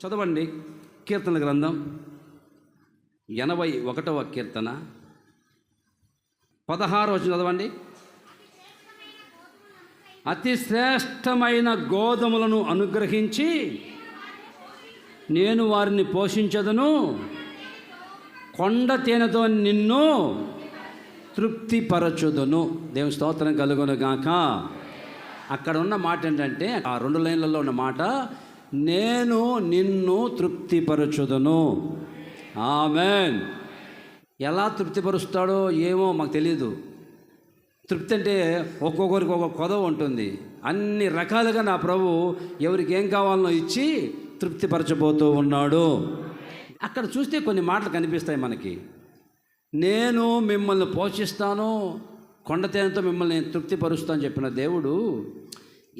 చదవండి కీర్తన గ్రంథం 81వ కీర్తన 16వ వచనం చదవండి. అతి శ్రేష్టమైన గోధుమలను అనుగ్రహించి నేను వారిని పోషించదను, కొండ తేనెతో నిన్ను తృప్తిపరచుదును. దేవుని స్తోత్రం కలుగును గాక. అక్కడ ఉన్న మాట ఏంటంటే, ఆ 2 లైన్లలో ఉన్న మాట, నేను నిన్ను తృప్తిపరచుదును. ఆమేన్. ఎలా తృప్తిపరుస్తాడో ఏమో మాకు తెలియదు. తృప్తి అంటే ఒక్కొక్కరికి ఒక్కొక్క కొదవ ఉంటుంది. అన్ని రకాలుగా నా ప్రభు ఎవరికి ఏం కావాలనో ఇచ్చి తృప్తిపరచబోతూ ఉన్నాడు. అక్కడ చూస్తే కొన్ని మాటలు కనిపిస్తాయి మనకి. నేను మిమ్మల్ని పోషిస్తాను, కొండ తేనెతో మిమ్మల్ని తృప్తిపరుస్తాను చెప్పిన దేవుడు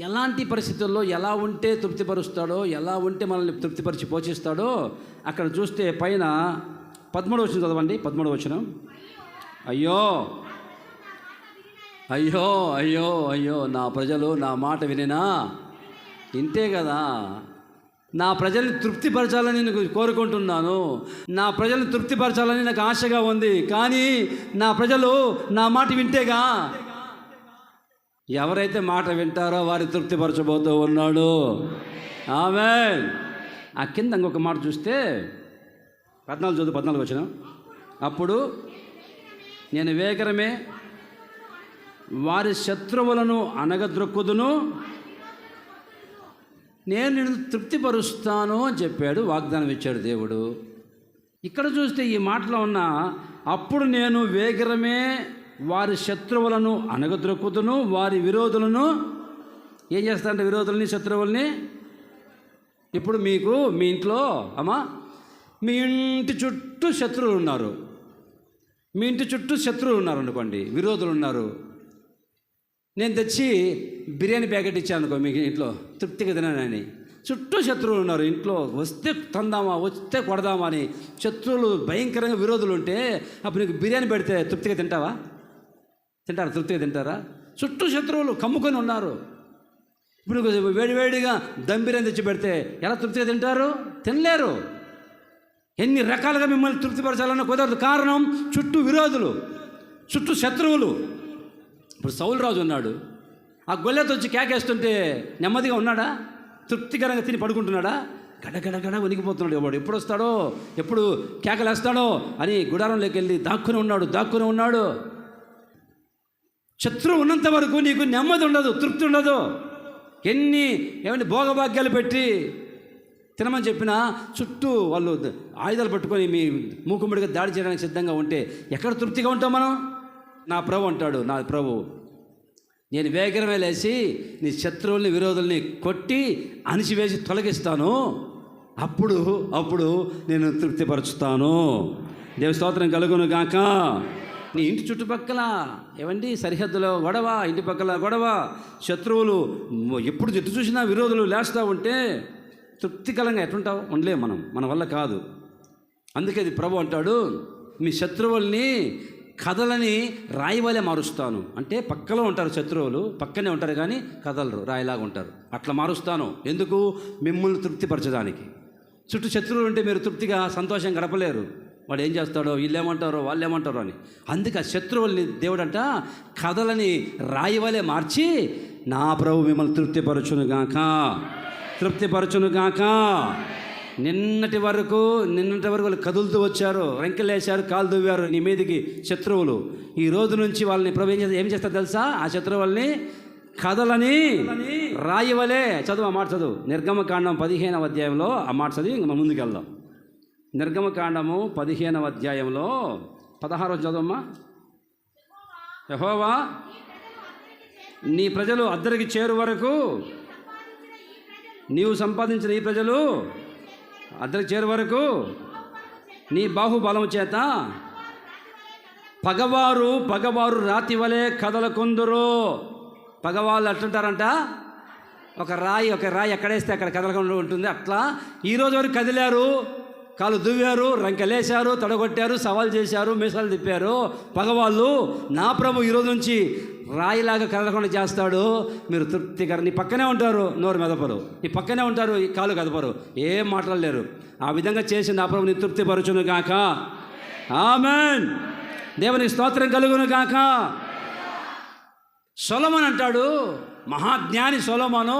ఎలాంటి పరిస్థితుల్లో ఎలా ఉంటే తృప్తిపరుస్తాడో, ఎలా ఉంటే మనల్ని తృప్తిపరిచి పోషిస్తాడో అక్కడ చూస్తే పైన 13వ వచనం చదవండి. 13వ వచనం. అయ్యో అయ్యో అయ్యో అయ్యో నా ప్రజలు నా మాట వినేనా? ఇంతే కదా. నా ప్రజల్ని తృప్తిపరచాలని నేను కోరుకుంటున్నాను. నా ప్రజల్ని తృప్తిపరచాలని నాకు ఆశగా ఉంది. కానీ నా ప్రజలు నా మాట వింటేగా. ఎవరైతే మాట వింటారో వారి తృప్తిపరచబోతూ ఉన్నాడు. ఆమేన్. ఆ కింద ఇంకొక మాట చూస్తే 14 వచనం. అప్పుడు నేను వేగరమే వారి శత్రువులను అనగద్రొక్కుదును, నేను నిన్ను తృప్తిపరుస్తాను అని చెప్పాడు, వాగ్దానం ఇచ్చాడు దేవుడు. ఇక్కడ చూస్తే ఈ మాటలో ఉన్న అప్పుడు నేను వేగరమే వారి శత్రువులను అనగద్రొక్కుదును, వారి విరోధులను ఏం చేస్తారంటే విరోధుల్ని శత్రువుల్ని. ఇప్పుడు మీకు మీ ఇంట్లో మీ ఇంటి చుట్టూ శత్రువులు ఉన్నారు. మీ ఇంటి చుట్టూ శత్రువులు ఉన్నారు అనుకోండి, విరోధులు ఉన్నారు. నేను తెచ్చి బిర్యానీ ప్యాకెట్ ఇచ్చాను అనుకో మీకు ఇంట్లో తృప్తిగా తినానని. చుట్టూ శత్రువులు ఉన్నారు. ఇంట్లో వస్తే తందామా, వస్తే కొడదామా అని శత్రువులు భయంకరంగా విరోధులు ఉంటే అప్పుడు నీకు బిర్యానీ పెడితే తృప్తిగా తింటావా? తింటారా? తృప్తిగా తింటారా? చుట్టూ శత్రువులు కమ్ముకొని ఉన్నారు. ఇప్పుడు వేడివేడిగా దమ్ బిర్యానీ తెచ్చి పెడితే ఎలా తృప్తిగా తింటారు? తినలేరు. ఎన్ని రకాలుగా మిమ్మల్ని తృప్తిపరచాలన్న కుదరదు. కారణం చుట్టూ విరోధులు, చుట్టూ శత్రువులు. ఇప్పుడు సౌలు రాజు ఉన్నాడు. ఆ గొల్లెతో వచ్చి కేకేస్తుంటే నెమ్మదిగా ఉన్నాడా? తృప్తికరంగా తిని పడుకుంటున్నాడా? గడగడగడ వణికిపోతున్నాడు. వాడు ఎప్పుడు వస్తాడో, ఎప్పుడు కేకలేస్తాడో అని గుడారంలోకి వెళ్ళి దాక్కుని ఉన్నాడు. శత్రువు ఉన్నంత వరకు నీకు నెమ్మది ఉండదు, తృప్తి ఉండదు. ఏమని భోగభాగ్యాలు పెట్టి తినమని చెప్పినా చుట్టూ వాళ్ళు ఆయుధాలు పట్టుకొని మీ మూకుమ్మడిగా దాడి చేయడానికి సిద్ధంగా ఉంటే ఎక్కడ తృప్తిగా ఉంటాం మనం? నా ప్రభు అంటాడు, నా ప్రభు నేను వేగరమే లేచి నీ శత్రువుల్ని విరోధుల్ని కొట్టి అణిచివేసి తొలగిస్తాను, అప్పుడు నేను తృప్తిపరుచుతాను. దేవుని స్తోత్రం కలుగును గాక. నీ ఇంటి చుట్టుపక్కల ఏమండి సరిహద్దులో గొడవ, ఇంటి పక్కల గొడవ, శత్రువులు ఎప్పుడు ఎటు చూసినా విరోధులు లేస్తూ ఉంటే తృప్తికరంగా ఎట్లుంటావు? ఉండలేం మనం, మన వల్ల కాదు. అందుకే ఇది ప్రభు అంటాడు, మీ శత్రువుల్ని కథలని రాయివలే మారుస్తాను. అంటే పక్కలో ఉంటారు శత్రువులు, పక్కనే ఉంటారు కానీ కథలరు, రాయిలాగా ఉంటారు. అట్లా మారుస్తాను. ఎందుకు? మిమ్మల్ని తృప్తిపరచడానికి. చుట్టూ శత్రువులు ఉంటే మీరు తృప్తిగా సంతోషంగా గడపలేరు. వాడు ఏం చేస్తాడో, వీళ్ళు ఏమంటారో, వాళ్ళు ఏమంటారో అని. అందుకే ఆ శత్రువుల్ని దేవుడంట కథలని రాయివలే మార్చి నా ప్రభు మిమ్మల్ని తృప్తిపరచును గాక. నిన్నటి వరకు వాళ్ళు కదులుతూ వచ్చారు, రెంకెలేశారు, కాలు దువ్వారు నీ మీదికి శత్రువులు. ఈ రోజు నుంచి వాళ్ళని ప్రభు ఏం చేస్తారు తెలుసా? ఆ శత్రువుల్ని కథలని రాయివలే. చదువు, ఆ మాట చదువు. నిర్గమకాండం 15వ అధ్యాయంలో ఆ మాట చదివి ఇంకా ముందుకు వెళ్దాం. నిర్గమకాండము 15వ అధ్యాయంలో 16వ చదువమ్మా. యెహోవా నీ ప్రజలు అద్దరికి చేరు వరకు, నీవు సంపాదించిన ఈ ప్రజలు అద్దరికి చేరు వరకు నీ బాహుబలము చేత పగవారు రాతి వలె కదలకుందురు. పగవాళ్ళు అట్లుంటారంట, ఒక రాయి ఎక్కడేస్తే అక్కడ కదలకుండా ఉంటుంది. అట్లా ఈరోజు వరకు కదిలారు, కాలు దువ్వారు, రంకెలేశారు, తడగొట్టారు, సవాల్ చేశారు, మీసాలు తిప్పారు పగవాళ్ళు. నా ప్రభు ఈరోజు నుంచి రాయిలాగా కదలకుండా చేస్తాడు. మీరు తృప్తికర, నీ పక్కనే ఉంటారు, నోరు మెదపరు, నీ పక్కనే ఉంటారు, ఈ కాలు కదపరు, ఏం మాట్లాడలేరు. ఆ విధంగా చేసి నా ప్రభు నీ తృప్తిపరచును గాక. ఆమేన్. దేవునికి స్తోత్రం కలుగును గాక. సొలొమోను అంటాడు, మహాజ్ఞాని సొలొమోను,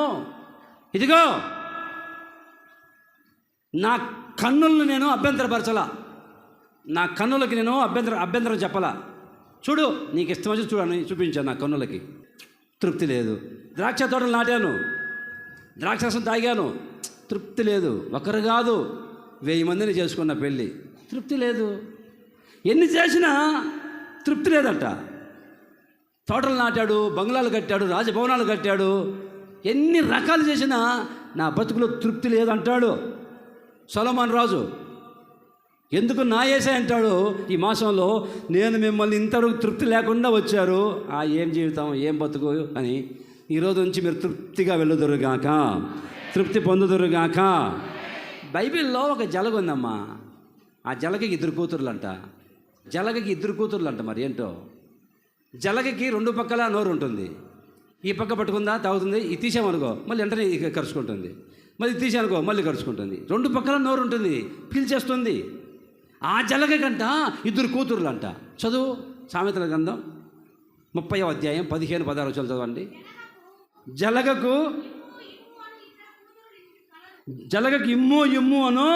ఇదిగో నా కన్నులను నేను అభ్యంతరపరచలా, నా కన్నులకి నేను అభ్యంతరం చెప్పలా. చూడు, నీకు ఇష్టం వచ్చి చూడని చూపించాను. నా కన్నులకి తృప్తి లేదు. ద్రాక్ష తోటలు నాటాను, ద్రాక్షరసం తాగాను, తృప్తి లేదు. ఒకరు కాదు, 1000 మందిని చేసుకున్న పెళ్ళి, తృప్తి లేదు. ఎన్ని చేసినా తృప్తి లేదంట. తోటలు నాటాడు, బంగ్లాలు కట్టాడు, రాజభవనాలు కట్టాడు, ఎన్ని రకాలు చేసినా నా బతుకులో తృప్తి లేదంటాడు సొలొమోను రాజు. ఎందుకు నా యేసయ్య అంటాడు ఈ మాసంలో, నేను మిమ్మల్ని ఇంతవరకు తృప్తి లేకుండా వచ్చారు, ఏం జీవితం, ఏం బతుకు అని. ఈరోజు నుంచి మీరు తృప్తిగా వెళ్ళుదురుగాక, తృప్తి పొందుదురుగాక. బైబిల్లో ఒక జలగ ఉందమ్మా. ఆ జలగకి 2 కూతుర్లంట. జలగకి 2 కూతుర్లంట. మరి ఏంటో, జలగకి 2 పక్కల నోరు ఉంటుంది. ఈ పక్క పట్టుకుందా తాగుతుంది, ఇది తీసామనుకో మళ్ళీ వెంటనే కరుచుకుంటుంది, మళ్ళీ తీసానుకో మళ్ళీ కరుచుకుంటుంది. 2 పక్కల నోరు ఉంటుంది, పీల్చేస్తుంది. ఆ జలగకంట 2 కూతుర్లంట. చదువు సామెతల గ్రంథం 30వ అధ్యాయం 15-16 చదవండి. జలగకి ఇమ్ము ఇమ్ము అను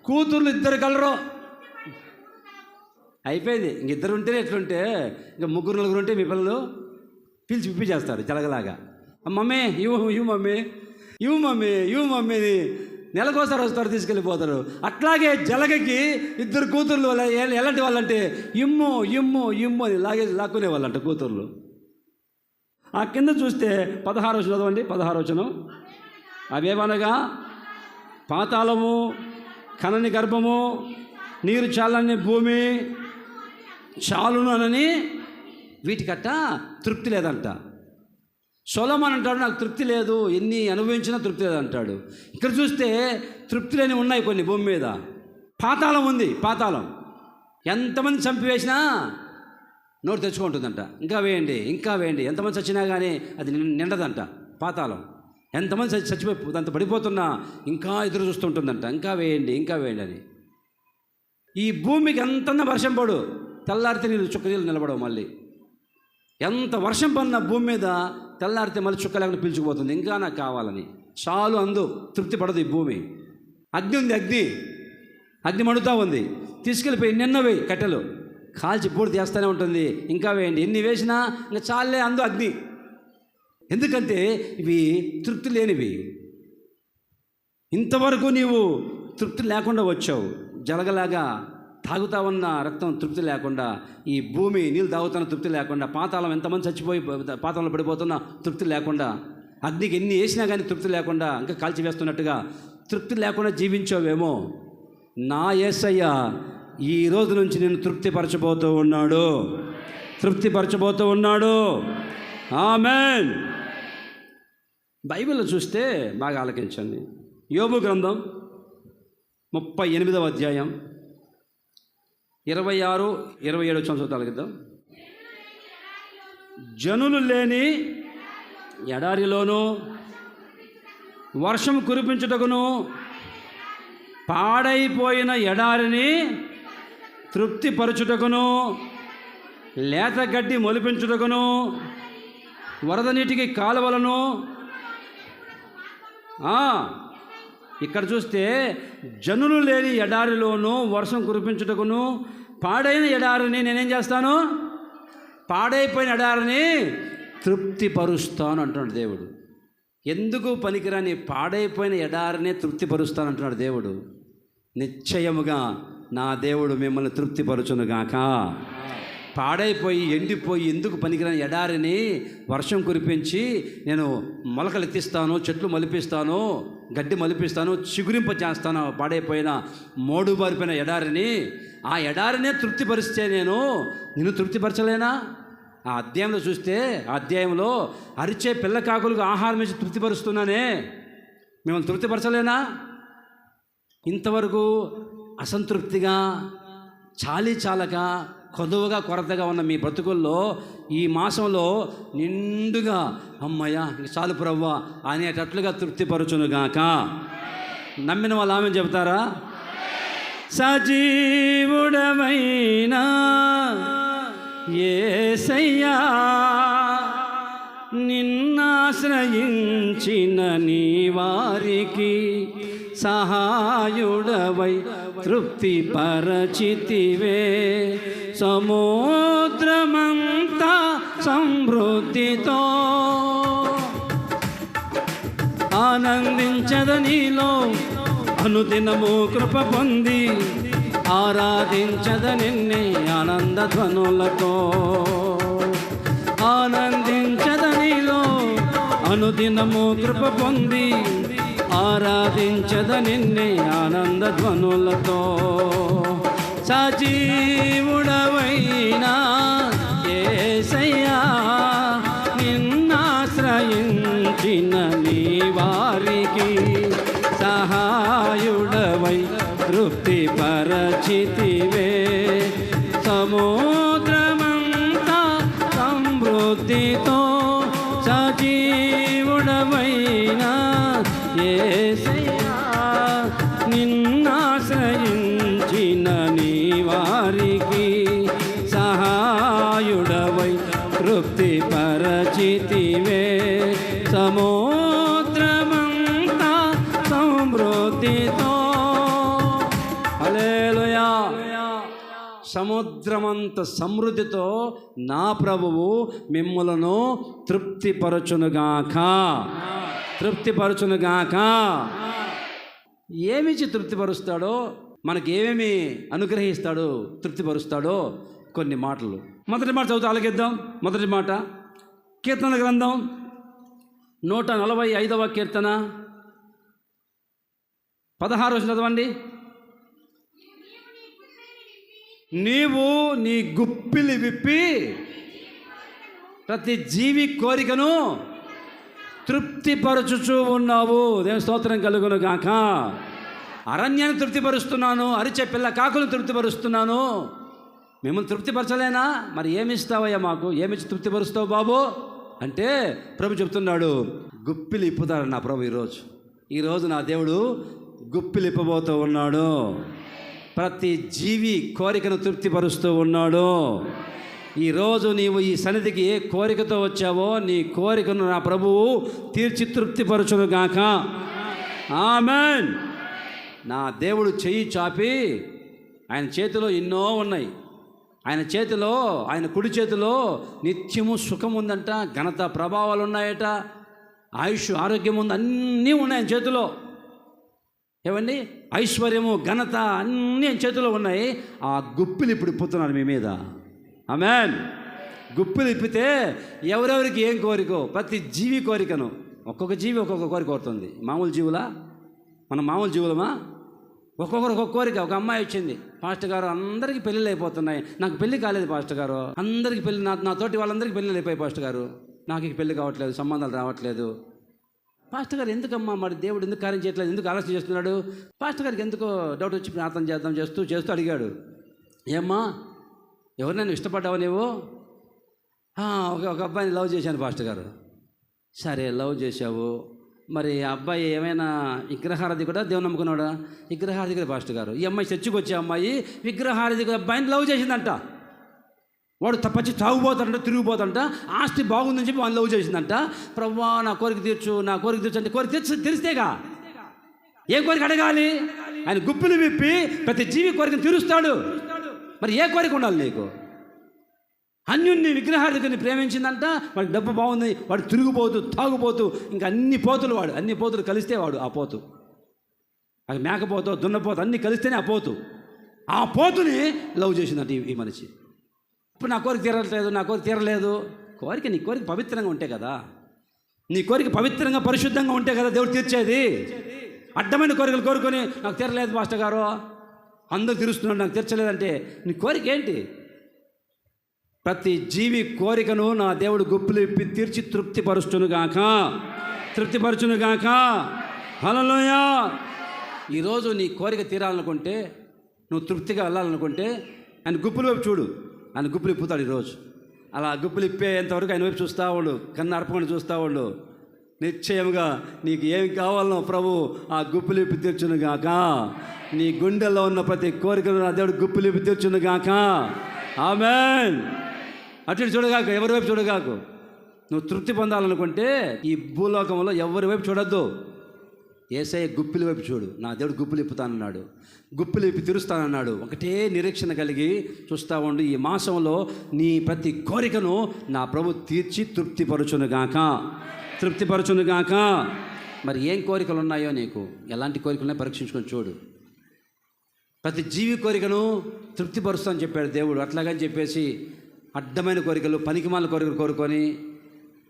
కూతుర్లు 2 కలరు. అయిపోయింది. ఇంక 2 ఉంటేనే ఎట్లుంటే, ఇంకా 3-4 ఉంటే మీ పిల్లలు పిలిచి పిప్పి చేస్తారు జలగలాగా. మమ్మీ ఇవ్వు మమ్మీ, ఇవ్వు మమ్మీ, ఇవ్వు మమ్మీని నెలకోసారి వస్తారు, తీసుకెళ్ళిపోతారు. అట్లాగే జలగకి 2 కూతుర్లు ఎలాంటి వాళ్ళంటే ఇమ్ము ఇమ్ము ఇమ్ము అని లాక్కునే వాళ్ళంట కూతుర్లు. ఆ కింద చూస్తే 16వ చదవండి. 16వ వచనం. అవేమనగా పాతాళము, కనని గర్భము, నీరు చాలని భూమి చాలును అనని వీటికట్ట తృప్తి లేదంట. సొలొమోను అంటాడు, నాకు తృప్తి లేదు, ఎన్ని అనుభవించినా తృప్తి లేదంటాడు. ఇక్కడ చూస్తే తృప్తి లేని ఉన్నాయి కొన్ని భూమి మీద. పాతాళం ఉంది. పాతాళం ఎంతమంది చంపివేసినా నోరు తెచ్చుకుంటుందంట. ఇంకా వేయండి, ఇంకా వేయండి. ఎంతమంది చచ్చినా కానీ అది నిండదంట. పాతాళం ఎంతమంది చచ్చిపోయి అంత పడిపోతున్నా ఇంకా ఎదురు చూస్తుంటుందంట. ఇంకా వేయండి, ఇంకా వేయండి అని. ఈ భూమికి ఎంతన్నా వర్షం పడు, తెల్లారితే చుక్క నీళ్ళు నిలబడవు. మళ్ళీ ఎంత వర్షం పడిన భూమి మీద తెల్లారితే మళ్ళీ చుక్క లేకుండా పిలుచుకుపోతుంది. ఇంకా నాకు కావాలని చాలు అందు, తృప్తి పడదు ఈ భూమి. అగ్ని ఉంది, అగ్ని మండుతూ ఉంది. తీసుకెళ్ళిపోయి నిన్నవి కట్టెలు కాల్చి పూర్తి చేస్తూనే ఉంటుంది. ఇంకా వేయండి, ఎన్ని వేసినా ఇంకా చాలే అందు అగ్ని. ఎందుకంటే ఇవి తృప్తి లేనివి. ఇంతవరకు నీవు తృప్తి లేకుండా వచ్చావు. జలగలాగా తాగుతా ఉన్న రక్తం తృప్తి లేకుండా, ఈ భూమి నీళ్ళు తాగుతున్న తృప్తి లేకుండా, పాతాళం ఎంతమంది చచ్చిపోయి పాతాళంలో పడిపోతున్నా తృప్తి లేకుండా, అగ్నికి ఎన్ని వేసినా కానీ తృప్తి లేకుండా, ఇంకా కాల్చివేస్తున్నట్టుగా తృప్తి లేకుండా జీవించావేమో. నా యేసయ్య ఈ రోజు నుంచి నేను తృప్తిపరచబోతూ ఉన్నాడు, తృప్తిపరచబోతూ ఉన్నాడు. ఆమేన్. బైబిల్లో చూస్తే బాగా ఆలకించండి. యోబు గ్రంథం 38వ అధ్యాయం 26-27 సంవత్సరాలు కదా. జనులు లేని ఎడారిలోను, వర్షం కురిపించుటకును, పాడైపోయిన ఎడారిని తృప్తిపరచుటకును, లేత గడ్డి మొలిపించుటకును, వరద నీటికి కాలువలను. ఇక్కడ చూస్తే జనులు లేని ఎడారిలోను, వర్షం కురిపించుటకును, పాడైన ఎడారిని నేనేం చేస్తాను, పాడైపోయిన ఎడారిని తృప్తిపరుస్తాను అంటున్నాడు దేవుడు. ఎందుకు పనికిరాని పాడైపోయిన ఎడారిని తృప్తిపరుస్తాను అంటున్నాడు దేవుడు. నిశ్చయముగా నా దేవుడు మిమ్మల్ని తృప్తిపరచునుగాక. పాడైపోయి ఎండిపోయి ఎందుకు పనికిరాని ఎడారిని వర్షం కురిపించి నేను మొలకలు ఎత్తిస్తాను, చెట్లు మలిపిస్తాను, గడ్డి మలిపిస్తాను, చిగురింప చేస్తాను. పాడైపోయిన మోడుబారిపోయిన ఎడారిని, ఆ ఎడారినే తృప్తిపరిస్తే నిన్ను తృప్తిపరచలేనా? ఆ అధ్యాయంలో చూస్తే, ఆ అధ్యాయంలో అరిచే పిల్లకాకులకు ఆహారం ఇచ్చి తృప్తిపరుస్తున్నానే, మిమ్మల్ని తృప్తిపరచలేనా? ఇంతవరకు అసంతృప్తిగా, చాలక, కొదువుగా, కొరతగా ఉన్న మీ బ్రతుకుల్లో ఈ మాసంలో నిండుగా అమ్మయ్య ఇంక చాలు ప్రభువా అనేటట్లుగా తృప్తిపరచునుగాక. నమ్మిన వాళ్ళు ఆమె చెబుతారా? సజీవుడమైనా యేసయ్యా, నిన్నాశ్రయించిన నీ వారికి సహాయుడవై తృప్తి పరచితివే. సముద్రమంతా సమృద్ధితో ఆనందించద నీలో అనుదినము కృప పొంది ఆరాధించద నిన్నే ఆనంద ధ్వనులతో. ఆనందించద నీలో అనుదినము కృప పొంది ఆరాధించద నిన్నే ఆనంద ధ్వనులతో. సజీవుడవైనా యేసయ్యా, నిన్నాశ్రయించిన నీ వారికి సహాయుడవై తృప్తి పరచితివే. సముద్రమంతా సమృద్ధితో సజీవుడవైనా యేసయ్యా, నిన్నాశ్రయించిన నీ వారికి సహాయుడవై తృప్తి పరచితివే. సముద్రమంతా సమృద్ధితో. హల్లెలూయా. సముద్రమంత సమృద్ధితో నా ప్రభువు మిమ్ములను తృప్తిపరచునుగాక. తృప్తిపరచునుగాక. ఏమిచ్చి తృప్తిపరుస్తాడో, మనకి ఏమేమి అనుగ్రహిస్తాడో, తృప్తిపరుస్తాడో కొన్ని మాటలు. మొదటి మాట చదువుతూ ఆలకిద్దాం. మొదటి మాట కీర్తన గ్రంథం 145వ కీర్తన 16 చదవండి. నీవు నీ గుప్పిలి విప్పి ప్రతి జీవి కోరికను తృప్తిపరచుచూ ఉన్నావు. దేవుని స్తోత్రం కలుగును గాక. అరణ్యాన్ని తృప్తిపరుస్తున్నాను, అరిచే పిల్ల కాకులను తృప్తిపరుస్తున్నాను. మిమ్మల్ని తృప్తిపరచలేనా? మరి ఏమిస్తావయ్యా మాకు? ఏమిచ్చి తృప్తిపరుస్తావు బాబు అంటే ప్రభు చెప్తున్నాడు, గుప్పిలి ఇప్పుతాడు నా ప్రభు. ఈరోజు నా దేవుడు గుప్పిలి ఇప్పబోతూ ఉన్నాడు. ప్రతి జీవి కోరికను తృప్తిపరుస్తూ ఉన్నాడు. ఈరోజు నీవు ఈ సన్నిధికి ఏ కోరికతో వచ్చావో నీ కోరికను నా ప్రభువు తీర్చి తృప్తిపరచునుగాక. ఆమేన్. నా దేవుడు చెయ్యి చాపి, ఆయన చేతిలో ఎన్నో ఉన్నాయి. ఆయన చేతిలో, ఆయన కుడి చేతిలో నిత్యము సుఖం ఉందంట, ఘనత ప్రభావాలు ఉన్నాయట, ఆయుష్ ఆరోగ్యం ఉంది, అన్నీ ఉన్నాయి ఆయన చేతిలో. ఏమండి? ఐశ్వర్యము ఘనత అన్నీ ఆయన చేతిలో ఉన్నాయి. ఆ గుప్పిలు ఇప్పుడు ఇప్పుతున్నాడు మీ మీద. ఆమేన్. గుప్పిలు ఇప్పితే ఎవరెవరికి ఏం కోరికో ప్రతి జీవి కోరికను, ఒక్కొక్క జీవి ఒక్కొక్క కోరిక కోరుతుంది. మామూలు జీవులా? మనం మామూలు జీవులమా? ఒక్కొక్కరు ఒక్కొక్క కోరిక. ఒక అమ్మాయి వచ్చింది, పాస్టర్ గారు అందరికీ పెళ్ళిళ్ళు అయిపోతున్నాయి, నాకు పెళ్ళి కాలేదు పాస్టర్ గారు. అందరికీ పెళ్ళి, నా తోటి వాళ్ళందరికీ పెళ్ళిళ్ళు అయిపోయాయి పాస్టర్ గారు, నాకు ఇక పెళ్ళి కావట్లేదు, సంబంధాలు రావట్లేదు. పాస్టర్ గారు ఎందుకమ్మా మరి దేవుడు ఎందుకు కార్యం చేయట్లేదు, ఎందుకు ఆలోచన చేస్తున్నాడు? పాస్టర్ గారికి ఎందుకో డౌట్ వచ్చి ప్రార్థన చేస్తూ అడిగాడు, ఏమ్మా ఎవరినైనా ఇష్టపడ్డావా నీవు? ఒక అబ్బాయిని లవ్ చేశాను పాస్టర్ గారు. సరే లవ్ చేశావు, మరి ఆ అబ్బాయి ఏమైనా విగ్రహారాధి కూడా దేవుని నమ్ముకున్నాడా? విగ్రహారాధి కూడా పాస్టర్ గారు. ఈ అమ్మాయి చర్చికి వచ్చే అమ్మాయి విగ్రహారాధి అబ్బాయిని లవ్ చేసిందంట. వాడు తప్పచ్చి తాగుపోతాడంట, తిరిగిపోతాడంట, ఆస్తి బాగుందని చెప్పి వాళ్ళు లవ్ చేసిందంట. ప్రభువా నా కోరిక తీర్చు, నా కోరిక తీర్చు అంటే కోరిక తెలిస్తేగా ఏ కోరిక అడగాలి? ఆయన గుప్పిలు విప్పి ప్రతి జీవి కోరికను తీరుస్తాడు. మరి ఏ కోరిక ఉండాలి నీకు? అన్యుణ్ణి విగ్రహార్థిని ప్రేమించిందంట, వాడి డబ్బు బాగుంది, వాడు తిరిగిపోతూ తాగుపోతూ ఇంకా అన్ని పోతులు కలిస్తే వాడు ఆ పోతు, అది మేకపోతూ దున్నపోతూ అన్నీ కలిస్తేనే ఆ పోతుని లవ్ చేసిందంట ఈ మనిషి. ఇప్పుడు నా కోరిక తీరలేదు. నీ కోరిక పవిత్రంగా ఉంటే కదా, నీ కోరిక పవిత్రంగా పరిశుద్ధంగా ఉంటే కదా దేవుడు తీర్చేది. అడ్డమైన కోరికలు కోరుకొని నాకు తీరలేదు పాస్టర్ గారు, అందరూ తీరుస్తున్నాడు, నాకు తీర్చలేదంటే నీ కోరిక ఏంటి? ప్రతి జీవి కోరికను నా దేవుడు గుప్పులు ఇప్పి తీర్చి తృప్తిపరుచునుగాక. హల్లెలూయా. ఈరోజు నీ కోరిక తీరాలనుకుంటే, నువ్వు తృప్తిగా వెళ్ళాలనుకుంటే ఆయన గుప్పుల వైపు చూడు. ఆయన గుప్పులు ఇప్పుతాడు ఈరోజు. అలా గుప్పులు ఇప్పేంతవరకు ఆయన వైపు చూస్తూ ఉండు, కన్ను అర్పకుండా చూస్తూ ఉండు. నిశ్చయముగా నీకు ఏమి కావాలనో ప్రభు ఆ గుప్పులు ఇప్పి తీర్చును గాక. నీ గుండెల్లో ఉన్న ప్రతి కోరికను నా దేవుడు గుప్పులు ఇప్పి తీర్చును గాక. ఆమేన్. అటు చూడగాకు, ఎవరి వైపు చూడగాకు. నువ్వు తృప్తి పొందాలనుకుంటే ఈ భూలోకంలో ఎవరి వైపు చూడొద్దు. యేసయ్య గుప్పిలి వైపు చూడు. నా దేవుడు గుప్పులు ఇప్పుతానన్నాడు, గుప్పులు ఇప్పి తీరుస్తానన్నాడు. ఒకటే నిరీక్షణ కలిగి చూస్తూ ఉండు. ఈ మాసంలో నీ ప్రతి కోరికను నా ప్రభు తీర్చి తృప్తిపరచునుగాక, తృప్తిపరచునుగాక. మరి ఏం కోరికలు ఉన్నాయో నీకు, ఎలాంటి కోరికలు ఉన్నాయో పరీక్షించుకొని చూడు. ప్రతి జీవి కోరికను తృప్తిపరుస్తానని చెప్పాడు దేవుడు. అట్లాగని చెప్పేసి అడ్డమైన కోరికలు, పనికిమాల కోరికలు కోరుకొని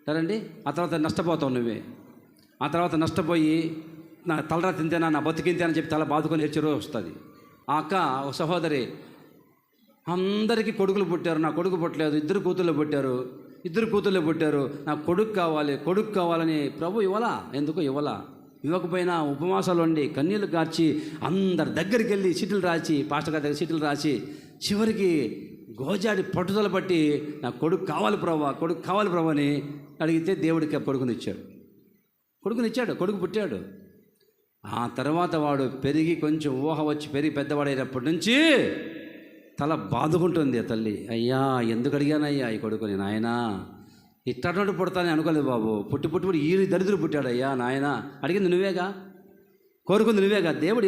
సరేండి, ఆ తర్వాత నష్టపోతావు నువ్వే. ఆ తర్వాత నష్టపోయి నా తలరా తింతేనా, నా బతికింతేనా అని చెప్పి తల బాదుకొని ఏడ్చే వస్తుంది. ఆ అక్క, ఒక సహోదరి, అందరికీ కొడుకులు పుట్టారు, నా కొడుకు పుట్టలేదు. ఇద్దరు కూతుళ్ళు పుట్టారు, నాకు కొడుకు కావాలి, కొడుకు కావాలని ప్రభు ఇవ్వలా. ఎందుకు ఇవ్వలా? ఇవ్వకపోయినా ఉపవాసాలు వండి కన్నీళ్ళు కార్చి అందరి దగ్గరికి వెళ్ళి చీటీలు రాసి, పాస్టర్ గారి దగ్గర చీటీలు రాసి చివరికి గోజాడి పట్టుదల పట్టి నాకు కొడుకు కావాలి ప్రభా, కొడుకు కావాలి ప్రభు అని అడిగితే దేవుడికి కొడుకునిచ్చాడు. కొడుకు పుట్టాడు. ఆ తర్వాత వాడు పెరిగి కొంచెం ఊహ వచ్చి పెరిగి పెద్దవాడైనప్పటి నుంచి తల బాదుకుంటుంది ఆ తల్లి. అయ్యా ఎందుకు అడిగానయ్యా ఈ కొడుకుని, నాయనా ఇట్టటువంటి పుడతానని అనుకోలేదు బాబు. పుట్టి ఈ దరిద్రుడు పుట్టాడు. అయ్యా నాయన, అడిగింది నువ్వేగా, కోరుకుంది నువ్వేగా. దేవుడు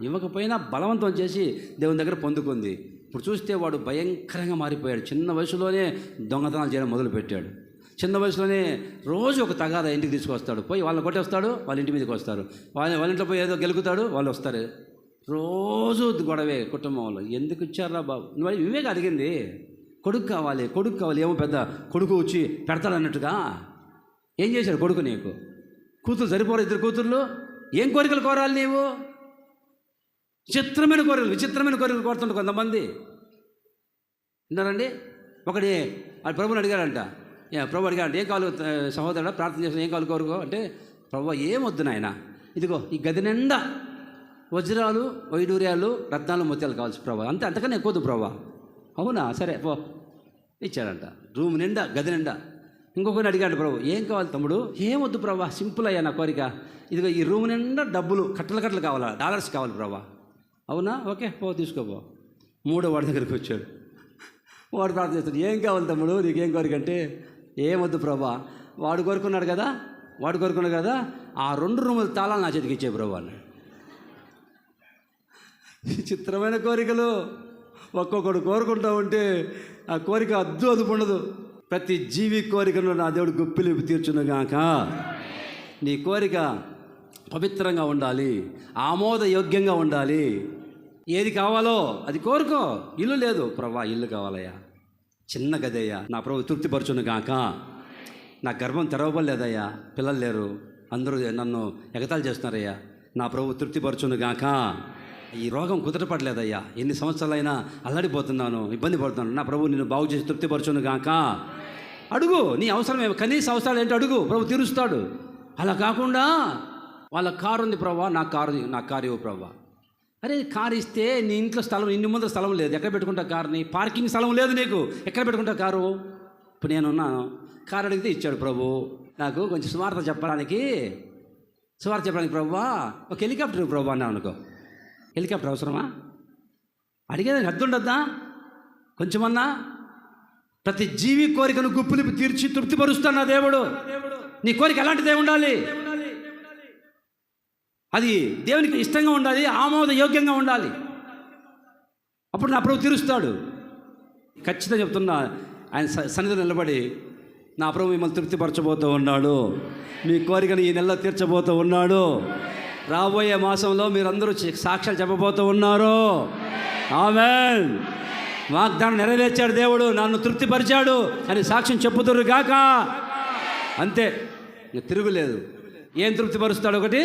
ఇవ్వకపోయినా బలవంతం చేసి దేవుని దగ్గర పొందుకుంది. ఇప్పుడు చూస్తే వాడు భయంకరంగా మారిపోయాడు. చిన్న వయసులోనే దొంగతనాలు చేయడం మొదలుపెట్టాడు. చిన్న వయసులోనే రోజు ఒక తగాదా ఇంటికి తీసుకొస్తాడు. పోయి వాళ్ళని కొట్టేస్తాడు, వాళ్ళ ఇంటి మీదకి వస్తారు. వాళ్ళ ఇంట్లో పోయి ఏదో గెలుకుతాడు, వాళ్ళు వస్తారు. రోజు గొడవే కుటుంబంలో. ఎందుకు ఇచ్చారా బాబు? నువ్వేగా అడిగింది, కొడుకు కావాలి. ఏమో పెద్ద కొడుకు వచ్చి పెడతాడు అన్నట్టుగా. ఏం చేశాడు కొడుకు నీకు? కూతురు సరిపోరు, ఇద్దరు కూతుర్లు. ఏం కోరికలు కోరాలి నీవు? విచిత్రమైన కోరికలు కోరుతుంటారు కొంతమంది. విన్నారండి? ఒకటి ప్రభుని అడిగాడంట. ప్రభు అడిగాడంటే, ఏం కావాలి సహోదరుడు, ప్రార్థన చేసిన ఏం కావాలి కోరుకో అంటే, ప్రభు ఏమొద్దు నాయన, ఇదిగో ఈ గది నిండా వజ్రాలు, వైడూర్యాలు, రత్నాలు, ముత్యాలు కావాల్సి ప్రభు, అంతకన్నా ఎక్కువద్దు ప్రభు. అవునా, సరే పో, ఇచ్చాడంట. రూమ్ నిండా, గది నిండా. ఇంకొకరిని అడిగాడు ప్రభు, ఏం కావాలి తమ్ముడు? ఏమొద్దు ప్రభు, సింపుల్ అయ్యా నా కోరిక, ఇదిగో ఈ రూమ్ నిండా డబ్బులు కట్టలు కావాలా, డాలర్స్ కావాలి ప్రభు. అవునా, ఓకే పో, తీసుకోపో. మూడో వాడి దగ్గరికి వచ్చాడు. వాడు ప్రార్థన చేస్తాడు, ఏం కావాలి తమ్ముడు, నీకేం కోరిక అంటే, ఏమొద్దు ప్రభా, వాడు కోరుకున్నాడు కదా ఆ 2 రూముల తాళాలు నా చేతికి ఇచ్చే ప్రభు అన్నాడు. చిత్రమైన కోరికలు ఒక్కొక్కడు కోరుకుంటా ఉంటే ఆ కోరిక అదుపు ఉండదు. ప్రతి జీవి కోరికను నా దేవుడు గుప్పిలి తీర్చునుగాక. నీ కోరిక పవిత్రంగా ఉండాలి, ఆమోదయోగ్యంగా ఉండాలి. ఏది కావాలో అది కోరుకో. ఇల్లు లేదు ప్రభా, ఇల్లు కావాలయ్యా, చిన్న గదయ్యా, నా ప్రభు తృప్తిపరచునుగాక. నా గర్భం తెరవబడలేదయ్యా, పిల్లలు లేరు, అందరూ నన్ను ఎగతాళి చేస్తున్నారయ్యా, నా ప్రభు తృప్తిపరచునుగాక. ఈ రోగం కుదరపడలేదయ్యా, ఎన్ని సంవత్సరాలైనా అల్లాడిపోతున్నాను, ఇబ్బంది పడుతున్నాను, నా ప్రభు నిన్ను బాగు చేసి తృప్తిపరచునుగాక. అడుగు, నీ అవసరం ఏమో, కనీస అవసరాలు ఏంటో అడుగు, ప్రభు తీరుస్తాడు. అలా కాకుండా వాళ్ళ కారు ఉంది ప్రభా, నా కారు ఇవ్వు ప్రభా. అరే కారు ఇస్తే నీ ఇంట్లో స్థలం, ఇంటి ముందు స్థలం లేదు, ఎక్కడ పెట్టుకుంటావు కారుని? పార్కింగ్ స్థలం లేదు నీకు, ఎక్కడ పెట్టుకుంటావు కారు? ఇప్పుడు నేనున్నాను, కారు అడిగితే ఇచ్చాడు ప్రభు. నాకు కొంచెం సువార్త చెప్పడానికి ప్రభు ఒక హెలికాప్టర్ ప్రభు అన్నాను అనుకో. హెలికాప్టర్ అవసరమా? అడిగేదానికి హద్దు ఉండద్దా కొంచెమన్నా? ప్రతి జీవి కోరికను గుప్పులు తీర్చి తృప్తిపరుస్తాను నా దేవుడు. నీ కోరిక ఎలాంటిదే ఉండాలి, అది దేవునికి ఇష్టంగా ఉండాలి, ఆమోదయోగ్యంగా ఉండాలి. అప్పుడు నా ప్రభు తీరుస్తాడు. ఖచ్చితంగా చెప్తున్నా, ఆయన సన్నిధిలో నిలబడి నా ప్రభు మిమ్మల్ని తృప్తిపరచబోతూ ఉన్నాడు, మీ కోరికను ఈ నెలలో తీర్చబోతూ ఉన్నాడు. రాబోయే మాసంలో మీరందరూ సాక్ష్యాలు చెప్పబోతూ ఉన్నారు. ఆమేన్. వాగ్దానం నెరవేర్చాడు దేవుడు, నన్ను తృప్తిపరిచాడు అని సాక్ష్యం చెప్పుదురు గాక. అంతే, తిరుగులేదు. ఏం తృప్తిపరుస్తాడు? ఒకటి,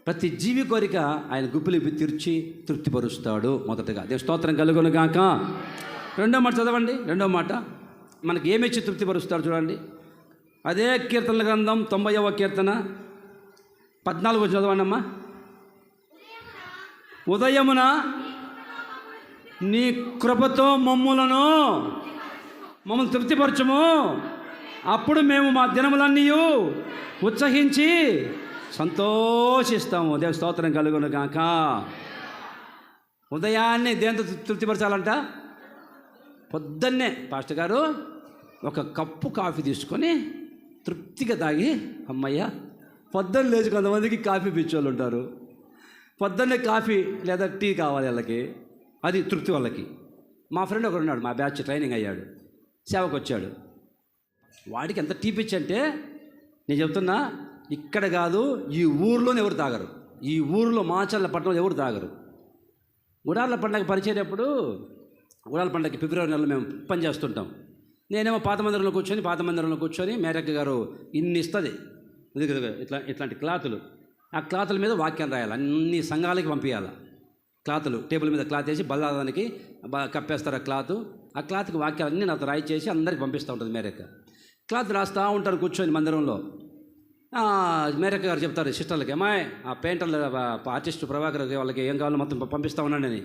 ప్రతి జీవి కోరిక ఆయన గుప్పులు తీర్చి తృప్తిపరుస్తాడు. మొదటగా దేవుని స్తోత్రం కలుగును గాక. రెండో మాట చదవండి. రెండో మాట మనకి ఏమిచ్చి తృప్తిపరుస్తాడు చూడండి. అదే కీర్తనల గ్రంథం 90వ కీర్తన 14 చదవండి అమ్మా. ఉదయమున నీ కృపతో మమ్మల్ని తృప్తిపరచము, అప్పుడు మేము మా దినములన్నీ ఉత్సహించి సంతోషిస్తాము. దేవుని స్తోత్రం కలుగును గాక. ఉదయాన్నే దేంతో తృప్తిపరచాలంట? పొద్దున్నే పాస్టర్ గారు ఒక కప్పు కాఫీ తీసుకొని తృప్తిగా తాగి, అమ్మయ్య. పొద్దున్న లేచి కొంతమందికి కాఫీ పిచ్చోళ్ళు ఉంటారు, పొద్దున్నే కాఫీ లేదా టీ కావాలి వాళ్ళకి, అది తృప్తి వాళ్ళకి. మా ఫ్రెండ్ ఒకడు ఉన్నాడు, మా బ్యాచ్ ట్రైనింగ్ అయ్యాడు, సేవకు వచ్చాడు. వాడికి ఎంత టీ పిచ్చి అంటే నేను చెప్తున్నా, ఇక్కడ కాదు ఈ ఊర్లోనే ఎవరు తాగరు. ఈ ఊరిలో మాచర్ల పట్టణంలో ఎవరు తాగరు. గుడార్ల పండగ పరిచేటప్పుడు, గుడార్ల పండగకి ఫిబ్రవరి నెలలో మేము పని చేస్తుంటాం. నేనేమో పాత మందిరంలో కూర్చొని మేరక్క గారు ఇన్ని ఇస్తుంది, ఇట్లాంటి క్లాతులు, ఆ క్లాతుల మీద వాక్యం రాయాలి, అన్ని సంఘాలకి పంపించాలి. క్లాతులు టేబుల్ మీద క్లాత్ వేసి బల్లాదానికి కప్పేస్తారు ఆ క్లాత్కి వాక్యాలు అన్నీ నాతో రాయి చేసి అందరికి పంపిస్తూ ఉంటుంది మేరక్క. క్లాత్ రాస్తూ ఉంటారు కూర్చొని మందిరంలో. మేరక్క గారు చెప్తారు సిస్టర్లకి, అమ్మాయి ఆ పెయింటర్లు ఆర్టిస్టు ప్రభాకర్ వాళ్ళకి ఏం కావాలో మొత్తం పంపిస్తూ ఉన్నానని.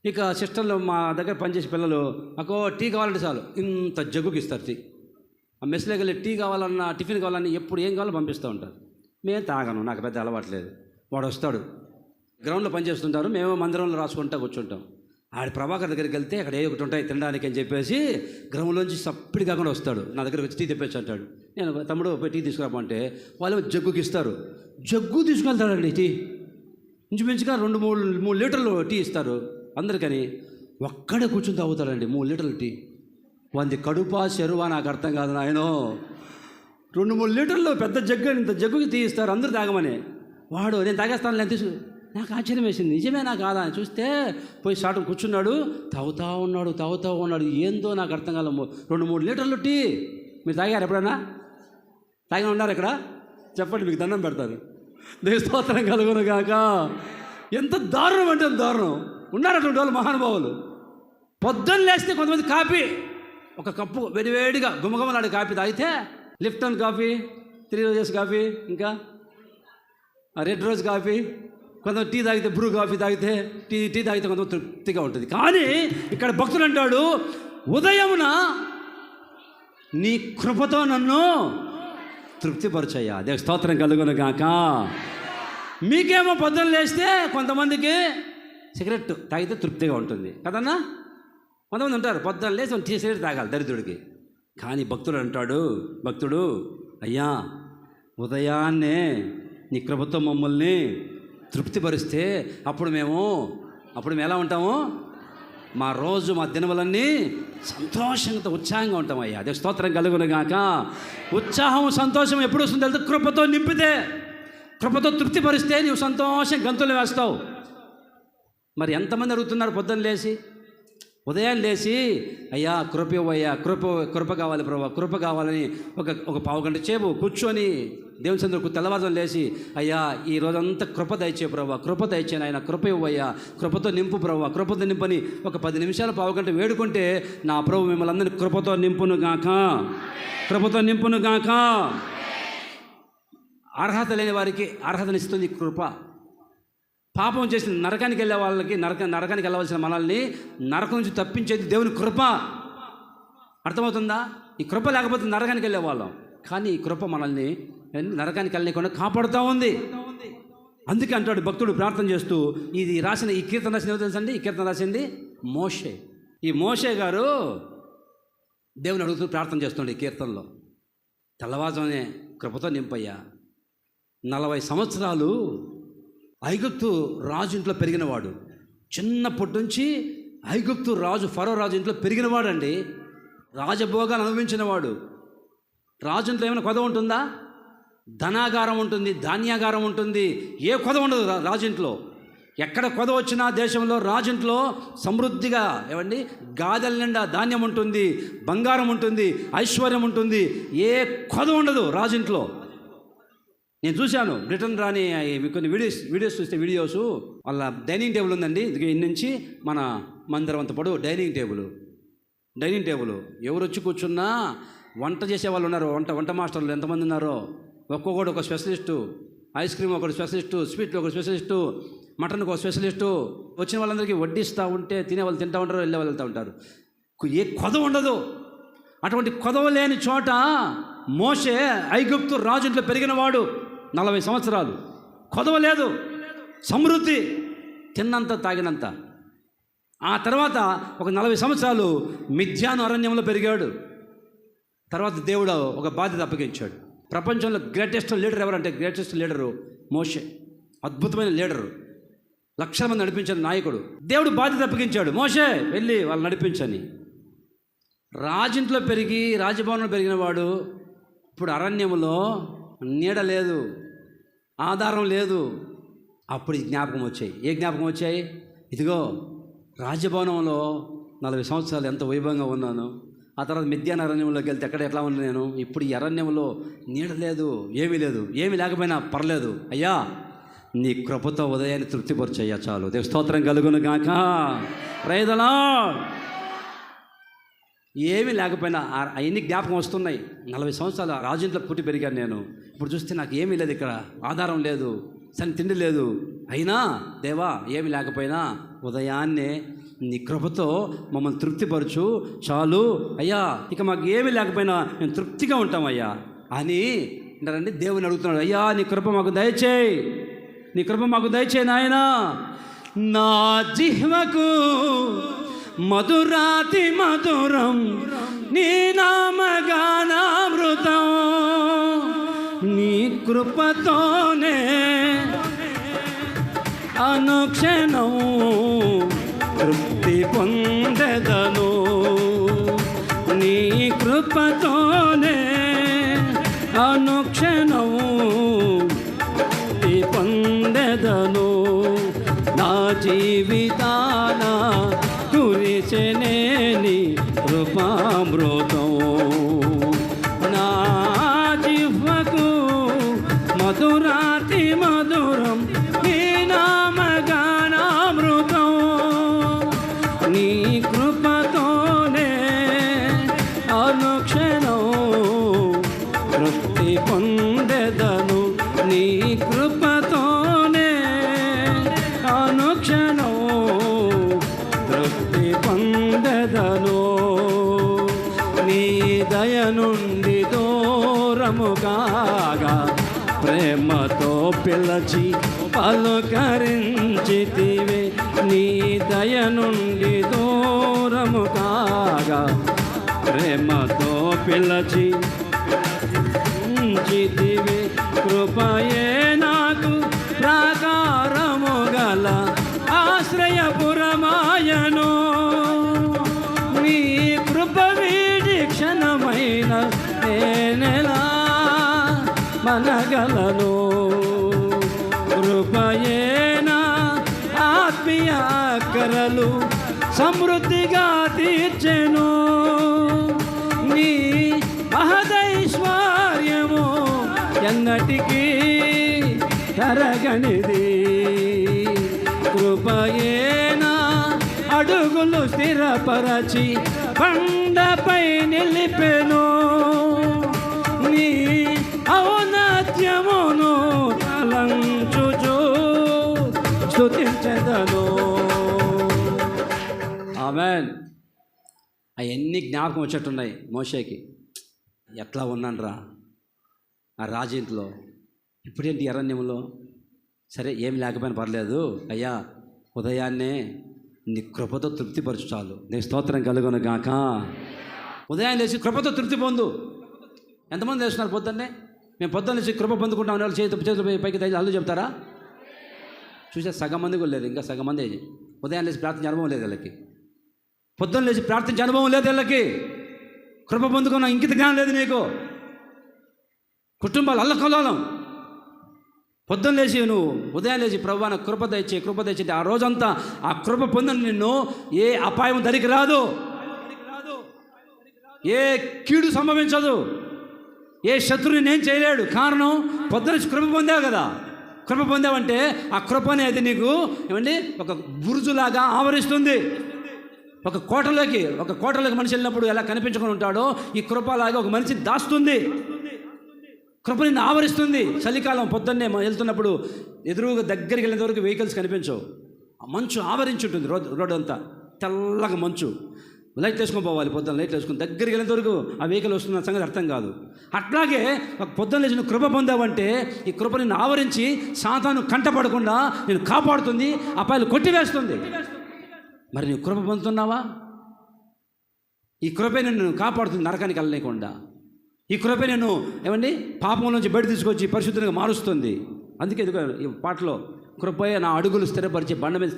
ఇక సిస్టర్లు మా దగ్గర పనిచేసే పిల్లలు, అక్కో టీ కావాలంటే చాలు ఇంత జగ్గుకి ఇస్తారు టీ. ఆ మెస్లోకి వెళ్ళి టీ కావాలన్నా టిఫిన్ కావాలన్నా ఎప్పుడు ఏం కావాలో పంపిస్తూ ఉంటారు. మేము తాగను, నాకు పెద్ద అలవాట్లేదు. వాడు వస్తాడు, గ్రౌండ్లో పనిచేస్తుంటారు, మేము మందిరంలో రాసుకుంటా కూర్చుంటాం. ఆడి ప్రభాకర్ దగ్గరికి వెళ్తే అక్కడ ఏ ఒకటి ఉంటాయి తినడానికి అని చెప్పేసి గ్రౌండ్లోంచి సప్పిడి కాకుండా వస్తాడు, నా దగ్గర వచ్చి టీ తెప్పేసి అంటాడు. నేను తమ్ముడు పోయి టీ తీసుకురామంటే వాళ్ళు జగ్గుకి ఇస్తారు. జగ్గు తీసుకెళ్తాడండి టీ, ఇంచుమించుగా 2-3 లీటర్లు టీ ఇస్తారు అందరికని. ఒక్కడే కూర్చుని తాగుతాడండి 3 లీటర్ల టీ. వంది కడుపా చెరువా నాకు అర్థం కాదు నాయనో. 2-3 లీటర్లు పెద్ద జగ్గు, ఇంత జగ్గుకి టీ ఇస్తారు అందరూ తాగమని. వాడు నేను తాగేస్తాను నేను తీసు. నాకు ఆశ్చర్యం వేసింది, నిజమేనా కాదా అని చూస్తే పోయి షాటు కూర్చున్నాడు, తాగుతూ ఉన్నాడు. ఏందో నాకు అర్థం కాదు. 2-3 లీటర్లు టీ. మీరు తాగారు ఎప్పుడన్నా? తాగి ఉన్నారు ఇక్కడ? చెప్పండి, మీకు దండం పెడతాను. దేవుని స్తోత్రం కలుగును గాక. ఎంత దారుణం అంటే దారుణం. ఉన్నారు అటువంటి వాళ్ళు మహానుభావులు. పొద్దున్న లేస్తే కొంతమంది కాఫీ, ఒక కప్పు వేడివేడిగా గుమగుమలాడే కాఫీ తాగితే, లిప్టన్ కాఫీ, 3 రోజెస్ కాఫీ, ఇంకా రెడ్ రోజ్ కాఫీ, కొంతమంది టీ తాగితే బ్రూ కాఫీ తాగితే టీ తాగితే కొంతమంది తృప్తిగా ఉంటుంది. కానీ ఇక్కడ భక్తులు అంటాడు, ఉదయమున నీ కృపతో నన్ను తృప్తిపరచయ్యా. దేవుని స్తోత్రం కలుగును గాక. మీకేమో పొద్దున్న లేస్తే కొంతమందికి సిగరెట్ తాగితే తృప్తిగా ఉంటుంది కదన్నా. కొంతమంది ఉంటారు పొద్దున్న లేచి సిగరెట్ తాగాలి దరిద్రుడికి. కానీ భక్తుడు అంటాడు, భక్తుడు అయ్యా ఉదయాన్నే నీ కృపతో మమ్మల్ని తృప్తిపరిస్తే అప్పుడు మేము ఎలా ఉంటాము? మా రోజు మా దినములన్నీ సంతోషంగా ఉత్సాహంగా ఉంటాం అయ్యా. అదే స్తోత్రం కలుగును గాక. ఉత్సాహం సంతోషం ఎప్పుడు వస్తుంది తెలుసు? కృపతో నింపితే, కృపతో తృప్తిపరిస్తే నీవు సంతోషం గంతులు వేస్తావు. మరి ఎంతమంది అడుగుతున్నారు పొద్దున్న లేచి, ఉదయం లేచి అయ్యా కృప ఇవ్వయ్యా, కృప కావాలి ప్రభా, కృప కావాలని ఒక పావు గంట సేపు కూర్చొని దేవుని సందర్భకు తెల్లవారుజాము లేచి అయ్యా ఈ రోజంతా కృప దయచే ప్రభా, కృప దయచేయను ఆయన, కృప ఇవ్వయ్యా, కృపతో నింపు ప్రభా, కృపతో నింపని ఒక 10 నిమిషాలు పావు గంట వేడుకుంటే నా ప్రభు మిమ్మల్ని అందరినీ కృపతో నింపును గాక, కృపతో నింపును గాక. అర్హత లేని వారికి అర్హతనిస్తుంది కృప. పాపం చేసిన నరకానికి వెళ్ళే వాళ్ళకి నరకానికి వెళ్ళవలసిన మనల్ని నరకం నుంచి తప్పించేది దేవుని కృప. అర్థమవుతుందా? ఈ కృప లేకపోతే నరకానికి వెళ్ళే వాళ్ళం. కానీ ఈ కృప మనల్ని నరకానికి వెళ్ళకుండా కాపాడుతూ ఉంది. అందుకే అంటాడు భక్తుడు ప్రార్థన చేస్తూ, ఇది రాసిన ఈ కీర్తన రాసిన ఏదో తెలుసండి? ఈ కీర్తన రాసింది మోషే. ఈ మోషే గారు దేవుని అడుగుతూ ప్రార్థన చేస్తుండే ఈ కీర్తనలో. తెల్లవారుజామునే కృపతో నింపయ్యా. 40 సంవత్సరాలు ఐగుప్తు రాజు ఇంట్లో పెరిగినవాడు. చిన్నప్పటి నుంచి ఐగుప్తు రాజు ఫరో రాజు ఇంట్లో పెరిగినవాడండి. రాజభోగాలు అనుభవించినవాడు. రాజు ఇంట్లో ఏమైనా కొద ఉంటుందా? ధనాగారం ఉంటుంది, ధాన్యాగారం ఉంటుంది, ఏ కొద ఉండదు రాజుంట్లో. ఎక్కడ కొద వచ్చినా దేశంలో రాజుంట్లో సమృద్ధిగా ఏమండి గాదెల నిండా ధాన్యం ఉంటుంది, బంగారం ఉంటుంది, ఐశ్వర్యం ఉంటుంది, ఏ కొద ఉండదు రాజుంట్లో. నేను చూశాను బ్రిటన్ రాని కొన్ని వీడియోస్ చూస్తే వాళ్ళ డైనింగ్ టేబుల్ ఉందండి. ఇన్ని నుంచి మన మందిరం అంత పొడవు డైనింగ్ టేబుల్ ఎవరు వచ్చి కూర్చున్నా వంట చేసే వాళ్ళు ఉన్నారు. వంట మాస్టర్లు ఎంతమంది ఉన్నారో, ఒక్కొక్కడు ఒక స్పెషలిస్టు. ఐస్ క్రీమ్ ఒకటి స్పెషలిస్టు, స్వీట్లు ఒకటి స్పెషలిస్టు, మటన్కి ఒక స్పెషలిస్టు, వచ్చిన వాళ్ళందరికీ వడ్డిస్తూ ఉంటే తినే వాళ్ళు తింటూ ఉంటారు, వెళ్ళే వాళ్ళు వెళ్తూ ఉంటారు. ఏ కొదవ ఉండదు. అటువంటి కొదవ లేని చోట మోషే ఐగుప్తు రాజు ఇంట్లో పెరిగినవాడు. 40 సంవత్సరాలు కొదవ లేదు, సమృద్ధి, తిన్నంత తాగినంత. ఆ తర్వాత ఒక 40 సంవత్సరాలు మిద్యాను అరణ్యంలో పెరిగాడు. తర్వాత దేవుడు ఒక బాధ్యత అప్పగించాడు. ప్రపంచంలో గ్రేటెస్ట్ లీడర్ ఎవరంటే గ్రేటెస్ట్ లీడరు మోషే. అద్భుతమైన లీడరు, లక్షల మంది నడిపించిన నాయకుడు. దేవుడు బాధ్యత అప్పగించాడు, మోషే వెళ్ళి వాళ్ళు నడిపించని. రాజింట్లో పెరిగి రాజభవనంలో పెరిగిన వాడు ఇప్పుడు అరణ్యంలో నీడ లేదు, ఆధారం లేదు. అప్పుడు జ్ఞాపకం వచ్చాయి. ఏ జ్ఞాపకం వచ్చాయి? ఇదిగో రాజభవనంలో 40 సంవత్సరాలు ఎంత వైభవంగా ఉన్నాను. ఆ తర్వాత మిద్యాన అరణ్యంలోకి వెళ్తే ఎట్లా ఉన్నా నేను. ఇప్పుడు ఈ అరణ్యంలో నీడ లేదు, ఏమీ లేదు. ఏమీ లేకపోయినా పర్లేదు అయ్యా, నీ కృపతో ఉదయాన్ని తృప్తిపరచయ్యా చాలు. దేవుని స్తోత్రం కలుగును గాక. Praise the Lord. ఏమీ లేకపోయినా అవన్నీ జ్ఞాపకం వస్తున్నాయి. 40 సంవత్సరాలు రాజుంట్లో పుట్టి పెరిగాను నేను. ఇప్పుడు చూస్తే నాకు ఏమీ లేదు, ఇక్కడ ఆధారం లేదు, సరి తిండి లేదు. అయినా దేవా ఏమి లేకపోయినా ఉదయాన్నే నీ కృపతో మమ్మల్ని తృప్తిపరచు చాలు అయ్యా, ఇక మాకు ఏమీ లేకపోయినా మేము తృప్తిగా ఉంటామయ్యా అని అంటారండి. దేవుని అడుగుతున్నాడు, అయ్యా నీ కృప మాకు దయచేయి, నీ కృప మాకు దయచేయి నాయనా. నా జిహ్వకు మధురాతి మధురం నీ నామగానామృతం, నీ కృపతోనే అనుక్షణం తృప్తి పొందెదను, నీ కృపతోనే అనుక్షణం తృప్తి పొందెదను. నా జీవితాన కురిచెనేని కృపామృతం, నా జిహ్వకు మధురాతి మధురం నీ నామగానామృతం, నీ కృపతోనే అనుక్షణం తృప్తి పొందెదను, నీ కృపతోనే అనుక్షణం తృప్తి పొందెదను. నీ దయ నుండి దూరము కాగా ప్రేమతో పిలచి పలుకరించితివే, నీ దయ నుండి దూరము కాగా ప్రేమతో పిలచి ఉంచితివే. కృపయే నాకు ప్రాకారము గల ఆశ్రయపురమాయను, నీ కృప వీడి క్షణమైన నేనెలా మనగలను. కృపయేనా ఆత్మీయ అక్కరలు సమృద్ధిగా తీర్చెను, నీ మహదైశ్వర్యము ఎన్నటికీ తరగనిది. కృపయేనా అడుగులు స్థిరపరచి కొండపై నిలిపెను, నీ ఔన్నత్యమును తలంచుచు స్తుతించెదను. ఆమేన్. అవన్నీ జ్ఞాపకం వచ్చేట్టున్నాయి మోషేకి. ఎట్లా ఉన్నాను రా ఆ రాజీంట్లో, ఇప్పుడేంటి అరణ్యంలో. సరే ఏమి లేకపోయినా పర్లేదు అయ్యా, ఉదయాన్నే నీ కృపతో తృప్తిపరచు చాలు. నీ స్తోత్రం కలుగును గాక. ఉదయాన్నే లేచి కృపతో తృప్తి పొందు. ఎంతమంది చేస్తున్నారు పొద్దున్నే? మేము పొద్దున్న లేచి కృప పొందుకుంటాం వాళ్ళు చేతులు పైకి తగిలి అల్లు చెప్తారా? చూసే సగం మంది కూడా లేదు, ఇంకా సగం మంది ఉదయాన్నే లేచి ప్రార్థించే అనుభవం లేదు వీళ్ళకి. పొద్దున్న లేచి ప్రార్థించే అనుభవం లేదు వీళ్ళకి. కృప పొందుకున్న ఇంకిత జ్ఞానం లేదు నీకు. కుటుంబాలు అల్లకల్లోలం. పొద్దున్న లేచి నువ్వు ఉదయం లేచి ప్రభువా నాకు కృప తెచ్చి ఆ రోజంతా ఆ కృప పొందిన నిన్ను ఏ అపాయం దరికి రాదు, ఏ కీడు సంభవించదు, ఏ శత్రువుని నేను చేయలేడు. కారణం పొద్దున కృప పొందావు కదా. కృప పొందావంటే ఆ కృప అనేది నీకు ఏమండి ఒక బురుజులాగా ఆవరిస్తుంది. ఒక కోటలోకి మనిషి వెళ్ళినప్పుడు ఎలా కనిపించుకొని ఉంటాడో ఈ కృపలాగా ఒక మనిషి దాస్తుంది. కృప నిన్ను ఆవరిస్తుంది. చలికాలం పొద్దున్నే వెళ్తున్నప్పుడు ఎదురుగా దగ్గరికి వెళ్ళేంత వరకు వెహికల్స్ కనిపించవు. ఆ మంచు ఆవరించుంటుంది రోడ్ అంతా, తెల్లగా మంచు. లైట్లు వేసుకొని పోవాలి, పొద్దున్న లైట్లు వేసుకుని దగ్గరికి వెళ్ళేంత వరకు ఆ వెహికల్ వస్తున్న సంగతి అర్థం కాదు. అట్లాగే ఒక పొద్దున్న లేచి నువ్వు కృప పొందావంటే ఈ కృప నిన్ను ఆవరించి సాతాను కంటపడకుండా నేను కాపాడుతుంది, అపాయాలు కొట్టివేస్తుంది. మరి నువ్వు కృప పొందుతున్నావా? ఈ కృపే నిన్ను కాపాడుతుంది నరకానికి వెళ్ళలేకుండా. ఈ కృపే నేను ఏమండి పాపం నుంచి బయట తీసుకొచ్చి పరిశుద్ధంగా మారుస్తుంది. అందుకే ఈ పాటలో కృపయ నా అడుగులు స్థిరపరిచి బండ మీద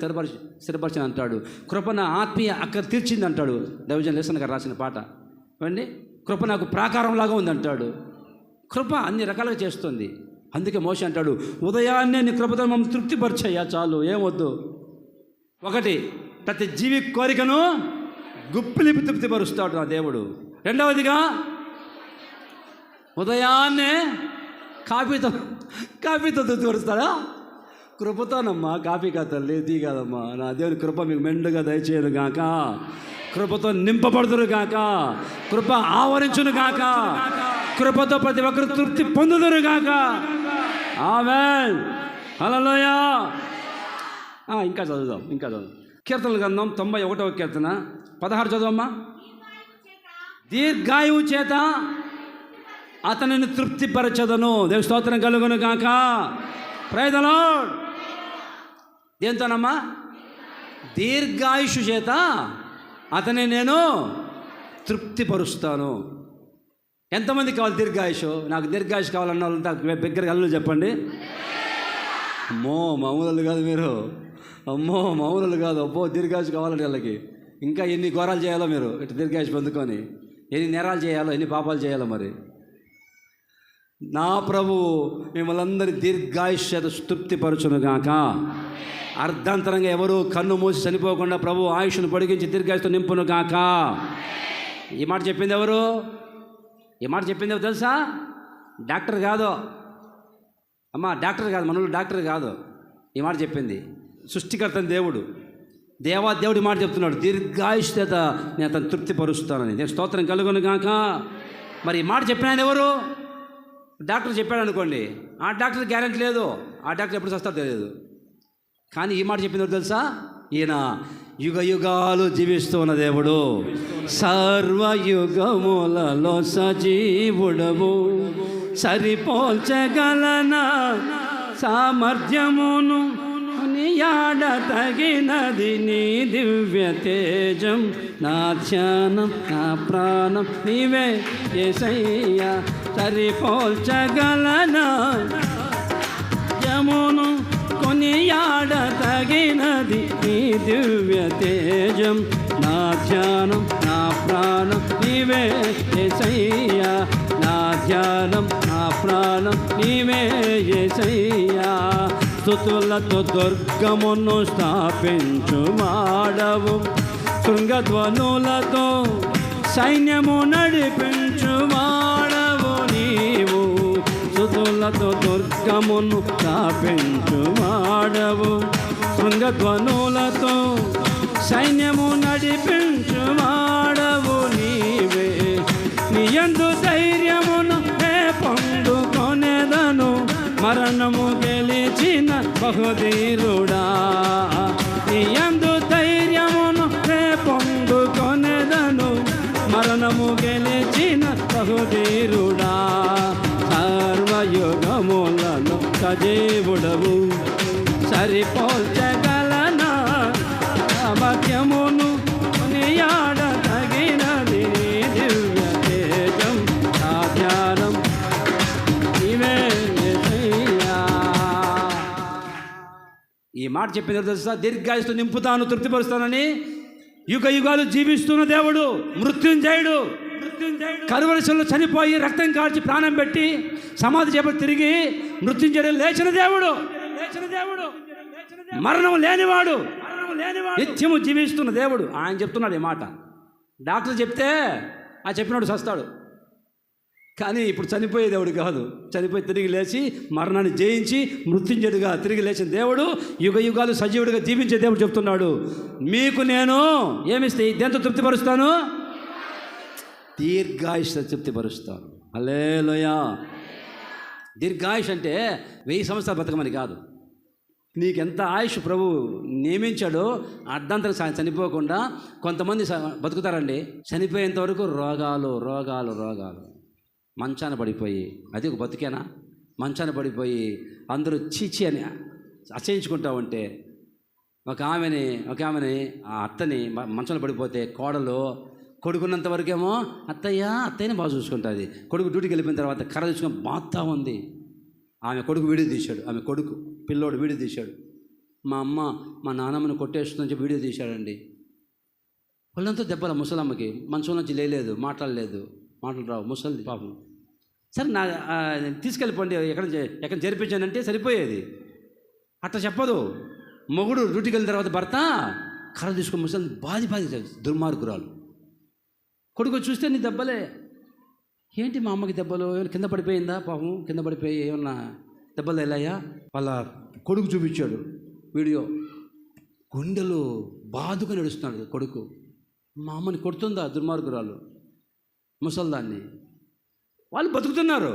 స్థిరపరిచి అంటాడు. కృప నా ఆత్మీయ అక్కడ తీర్చింది అంటాడు దైవజన్ లేసన్ గారు రాసిన పాట. ఏమండి కృప నాకు ప్రాకారంలాగా ఉంది అంటాడు. కృప అన్ని రకాలుగా చేస్తుంది. అందుకే మోషే అంటాడు, ఉదయాన్నే నీ కృపతో మమ్మల్ని తృప్తిపరిచయ్యా చాలు, ఏమొద్దు. ఒకటి, ప్రతి జీవి కోరికను గుప్పిలిపి తృప్తిపరుస్తాడు నా దేవుడు. రెండవదిగా ఉదయాన్నే కాఫీతో తృప్తిపరుస్తాడా? కృపతోనమ్మా, కాఫీ కథల్లి తీ కాదమ్మా. నా దేవుని కృప మీకు మెండుగా దయచేయను గాక, కృపతో నింపబడుతురు గాక, కృప ఆవరించును గాక, కృపతో ప్రతి ఒక్కరు తృప్తి పొందుదురు గాక. ఆమేన్, హల్లెలూయా. ఇంకా చదువుదాం. కీర్తనల గ్రంథం 91వ కీర్తన 16 చదువమ్మా. దీర్ఘాయువు చేత అతనిని తృప్తిపరచదను. దేవుని స్తోత్రం కలుగును గాక. Praise the Lord. దేంతోనమ్మా? దీర్ఘాయుషు చేత అతని నేను తృప్తిపరుస్తాను. ఎంతమంది కావాలి దీర్ఘాయుషు? నాకు దీర్ఘాయుషు కావాలన్న వాళ్ళంతా దగ్గరగా అల్లు చెప్పండి. అమ్మో మామూలు కాదు మీరు, అమ్మో మామూలు కాదు. అబ్బో దీర్ఘాయుషు కావాలండి వాళ్ళకి. ఇంకా ఎన్ని ఘోరాలు చేయాలో మీరు ఇటు దీర్ఘాయుషు పొందుకొని, ఎన్ని నేరాలు చేయాలో, ఎన్ని పాపాలు చేయాలో. మరి నా ప్రభువు మిమ్మల్ని అందరి దీర్ఘాయుష్యత తృప్తిపరచునుగాక. అర్ధాంతరంగా ఎవరు కన్ను మూసి చనిపోకుండా ప్రభు ఆయుష్ను పొడిగించి దీర్ఘాయుష్తో నింపునుగాక. ఈ మాట చెప్పింది ఎవరు? తెలుసా? డాక్టర్ కాదు అమ్మా, డాక్టర్ కాదు, మనలో డాక్టర్ కాదు. ఈ మాట చెప్పింది సృష్టికర్త దేవుడు. దేవుడి మాట చెప్తున్నాడు, దీర్ఘాయుష్యత నేను అతను తృప్తిపరుస్తానని. నేను స్తోత్రం కలుగునుగాక. మరి ఈ మాట చెప్పిన ఆయన ఎవరు? డాక్టర్ చెప్పాడు అనుకోండి, ఆ డాక్టర్ గ్యారెంటీ లేదు, ఆ డాక్టర్ ఎప్పుడు వస్తారో తెలియదు. కానీ ఈ మాట చెప్పింది తెలుసా? ఈయన యుగ యుగాలు జీవిస్తున్న దేవుడు, సర్వయుగములలో సజీవుడవు, సరిపోల్చగలనా సామర్థ్యమును యాడ తగినది నీ దివ్య తేజం. నా ధ్యానం నా ప్రాణం నీవే యేసయ్యా, సరిపోల్చగలనా యమును కొనియాడ తగినది నీ దివ్య తేజం. నా ధ్యానం నా ప్రాణం నీవే యేసయ్యా, నా ధ్యానం నా ప్రాణం నీవే యేసయ్యా. స్తుతులతో దుర్గమును స్థాపించు మాడవు, శృంగధ్వనులతో సైన్యము నడిపించు మాడవు నీవు. స్తుతులతో దుర్గమును స్థాపించు మాడవు, శృంగధ్వనులతో సైన్యము నడిపించు మాడవు నీవే. నీయందు ధైర్యమును పొందుకొనేదను, మరణము గెలిచిన బహుధీరుడా. నీయందు ధైర్యమును పొందుకొనేదను, మరణము గెలిచిన బహుధీరుడా. సర్వయుగములను సజీవుడవు, సరిపోల్చగలనా వాక్యమును కొనియాడ తగినది దివ్య తేజం. నా ధ్యానం నీవే యేసయ్యా. ఈ మాట చెప్పిన తెలుసా? దీర్ఘాయుష్తో నింపుతాను, తృప్తిపరుస్తానని. యుగ యుగాలు జీవిస్తున్న దేవుడు, మృత్యుంజయుడు. కరువరసంలో చనిపోయి రక్తం కాల్చి ప్రాణం పెట్టి సమాధి చేపట్టి తిరిగి మృత్యుంజయుడు లేచిన దేవుడు, మరణం లేనివాడు, నిత్యము జీవిస్తున్న దేవుడు. ఆయన చెప్తున్నాడు ఈ మాట. డాక్టర్ చెప్తే ఆ చెప్పినాడు చస్తాడు, కానీ ఇప్పుడు చనిపోయే దేవుడు కాదు. చనిపోయి తిరిగి లేచి మరణాన్ని జయించి మృత్యుంజయుడిగా తిరిగి లేచిన దేవుడు, యుగ యుగాలు సజీవుడిగా జీవించే దేవుడు చెప్తున్నాడు, మీకు నేను ఏమిస్తే దేంతో తృప్తిపరుస్తాను? దీర్ఘాయుష్తో తృప్తిపరుస్తాను. హల్లెలూయా. దీర్ఘాయుష్ అంటే 1000 సంవత్సరాలు బతకమని కాదు. నీకెంత ఆయుష్ ప్రభు నియమించాడో అర్ధాంతరం చనిపోకుండా కొంతమంది బతుకుతారండి. చనిపోయేంత వరకు రోగాలు రోగాలు రోగాలు, మంచాన పడిపోయి, అది ఒక బతికేనా? మంచాన పడిపోయి అందరూ చీచి అని అసహించుకుంటా ఉంటే, ఒక ఆమెని ఆ అత్తని మంచంలో పడిపోతే కోడలు కొడుకున్నంత వరకేమో అత్తయ్యని బాగా చూసుకుంటుంది. కొడుకు డ్యూటీకి వెళ్ళిపోయిన తర్వాత కర్ర తీసుకొని బాగుతా ఉంది. ఆమె కొడుకు వీడియో తీశాడు, ఆమె కొడుకు పిల్లోడు వీడియో తీశాడు. మా అమ్మ మా నాన్నమ్మని కొట్టేస్తుందని చెప్పి వీడియో తీశాడండి. వాళ్ళంతా దెబ్బల ముసలమ్మకి మంచం నుంచి లేలేదు, మాటలు రావు, ముసలిది పాపం. సరే నా తీసుకెళ్ళిపోండి, ఎక్కడ జరిపించానంటే సరిపోయేది. అట్లా చెప్పదు. మొగుడు డ్యూటీకి వెళ్ళిన తర్వాత భర్త కర్ర తీసుకొని ముసలి బాధి దుర్మార్గురాలు. కొడుకు చూస్తే నీ దెబ్బలే. ఏంటి మా అమ్మకి దెబ్బలు? ఏమైనా కింద పడిపోయిందా? పాపం కింద పడిపోయి ఏమన్నా దెబ్బలు వెళ్ళాయా? వాళ్ళ కొడుకు చూపించాడు వీడియో. గుండెలు బాదుకొని నడుస్తున్నాడు కొడుకు. మా అమ్మని కొడుతుందా దుర్మార్గురాలు, ముసల్దాన్ని. వాళ్ళు బతుకుతున్నారు.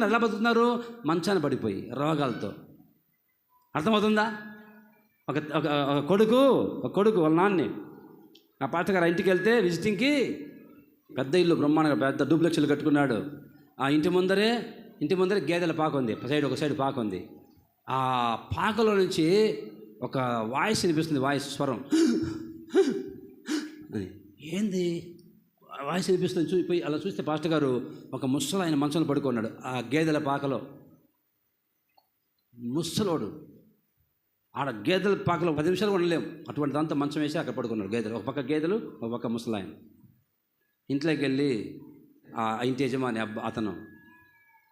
ఎలా బతుకుతున్నారు? మంచాన పడిపోయి రోగాలతో. అర్థమవుతుందా? ఒక కొడుకు వాళ్ళ నాన్ని ఆ పాస్టర్ గారు ఇంటికి వెళ్తే విజిటింగ్కి, పెద్ద ఇల్లు బ్రహ్మాండంగా పెద్ద డూప్లెక్స్లు కట్టుకున్నాడు. ఆ ఇంటి ముందరే గేదెల పాక ఉంది, ఒక సైడ్ పాక ఉంది. ఆ పాకలో నుంచి ఒక వాయిస్ వినిపిస్తుంది, స్వరం అని. ఏంది వాయిస్ వినిపిస్తుంది? పోయి అలా చూస్తే పాస్టర్ గారు ఒక ముసలు ఆయన మంచంలో పడుకున్నాడు ఆ గేదెల పాకలో. ముసలోడు ఆడ గేదెల పాకలో 10 నిమిషాలు ఉండలేము, అటువంటి దాంతో మంచం వేసి అక్కడ పడుకున్నాడు. గేదెలు ఒక పక్క గేదెలు, ఒక పక్క ముసలాయన. ఇంట్లోకి వెళ్ళి ఆ ఇంటి యజమాని అతను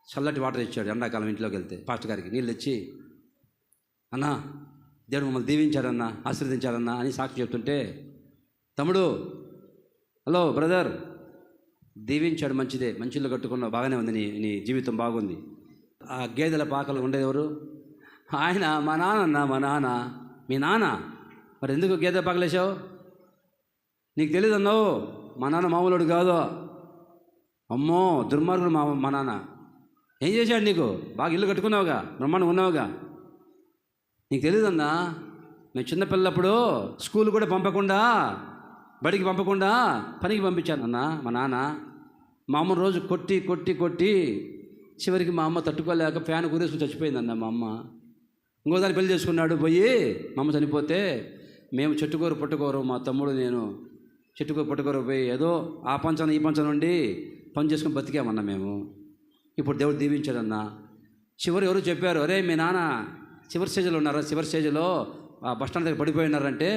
చల్లటి వాటర్ ఇచ్చాడు. ఎండాకాలం ఇంట్లోకి వెళ్తే పాస్టర్ గారికి నీళ్ళు తెచ్చి, అన్నా దేవుడు మమ్మల్ని దీవించాడన్నా, ఆశీర్వదించాడన్నా అని సాక్షి చెప్తుంటే, తమ్ముడు, హలో బ్రదర్, దీవించాడు, మంచిదే, మంచి ఇల్లు కట్టుకున్నావు, బాగానే ఉంది, నీ జీవితం బాగుంది. ఆ గేదెల పాకలు ఉండేది ఎవరు? ఆయన. మా నాన్న. మీ నాన్న? మరి ఎందుకు గేదె పాకలేసావు? నీకు తెలియదు అన్నావు. మా నాన్న మామూలుడు కాదు, అమ్మో దుర్మార్గుడు మా నాన్న. ఏం చేశాడు నీకు? బాగా ఇల్లు కట్టుకున్నావుగా, బ్రహ్మాండం ఉన్నావుగా. నీకు తెలియదన్నా, మేము చిన్నపిల్లప్పుడు స్కూల్ కూడా పంపకుండా, బడికి పంపకుండా పనికి పంపించానన్నా మా నాన్న. మా అమ్మ రోజు కొట్టి చివరికి మా అమ్మ తట్టుకోలేక ఫ్యాన్ కూరేసుకుని చచ్చిపోయిందన్న మా అమ్మ. ఇంకోదాన్ని పెళ్లి చేసుకున్నాడు పోయి. మా అమ్మ చనిపోతే మేము చెట్టుకూరు పుట్టుకోరు, మా తమ్ముడు నేను చెట్టుకూరు పుట్టుకోరు పోయి ఏదో ఆ పంచన ఈ పంచన నుండి పని చేసుకుని బతికామన్నా మేము. ఇప్పుడు దేవుడు దీవించాడన్నా. చివరి ఎవరు చెప్పారు, అరే మీ నాన్న చివరి స్టేజ్లో ఉన్నారా, చివరి స్టేజ్లో ఆ బస్ స్టాండ్ దగ్గర పడిపోయి ఉన్నారంటే,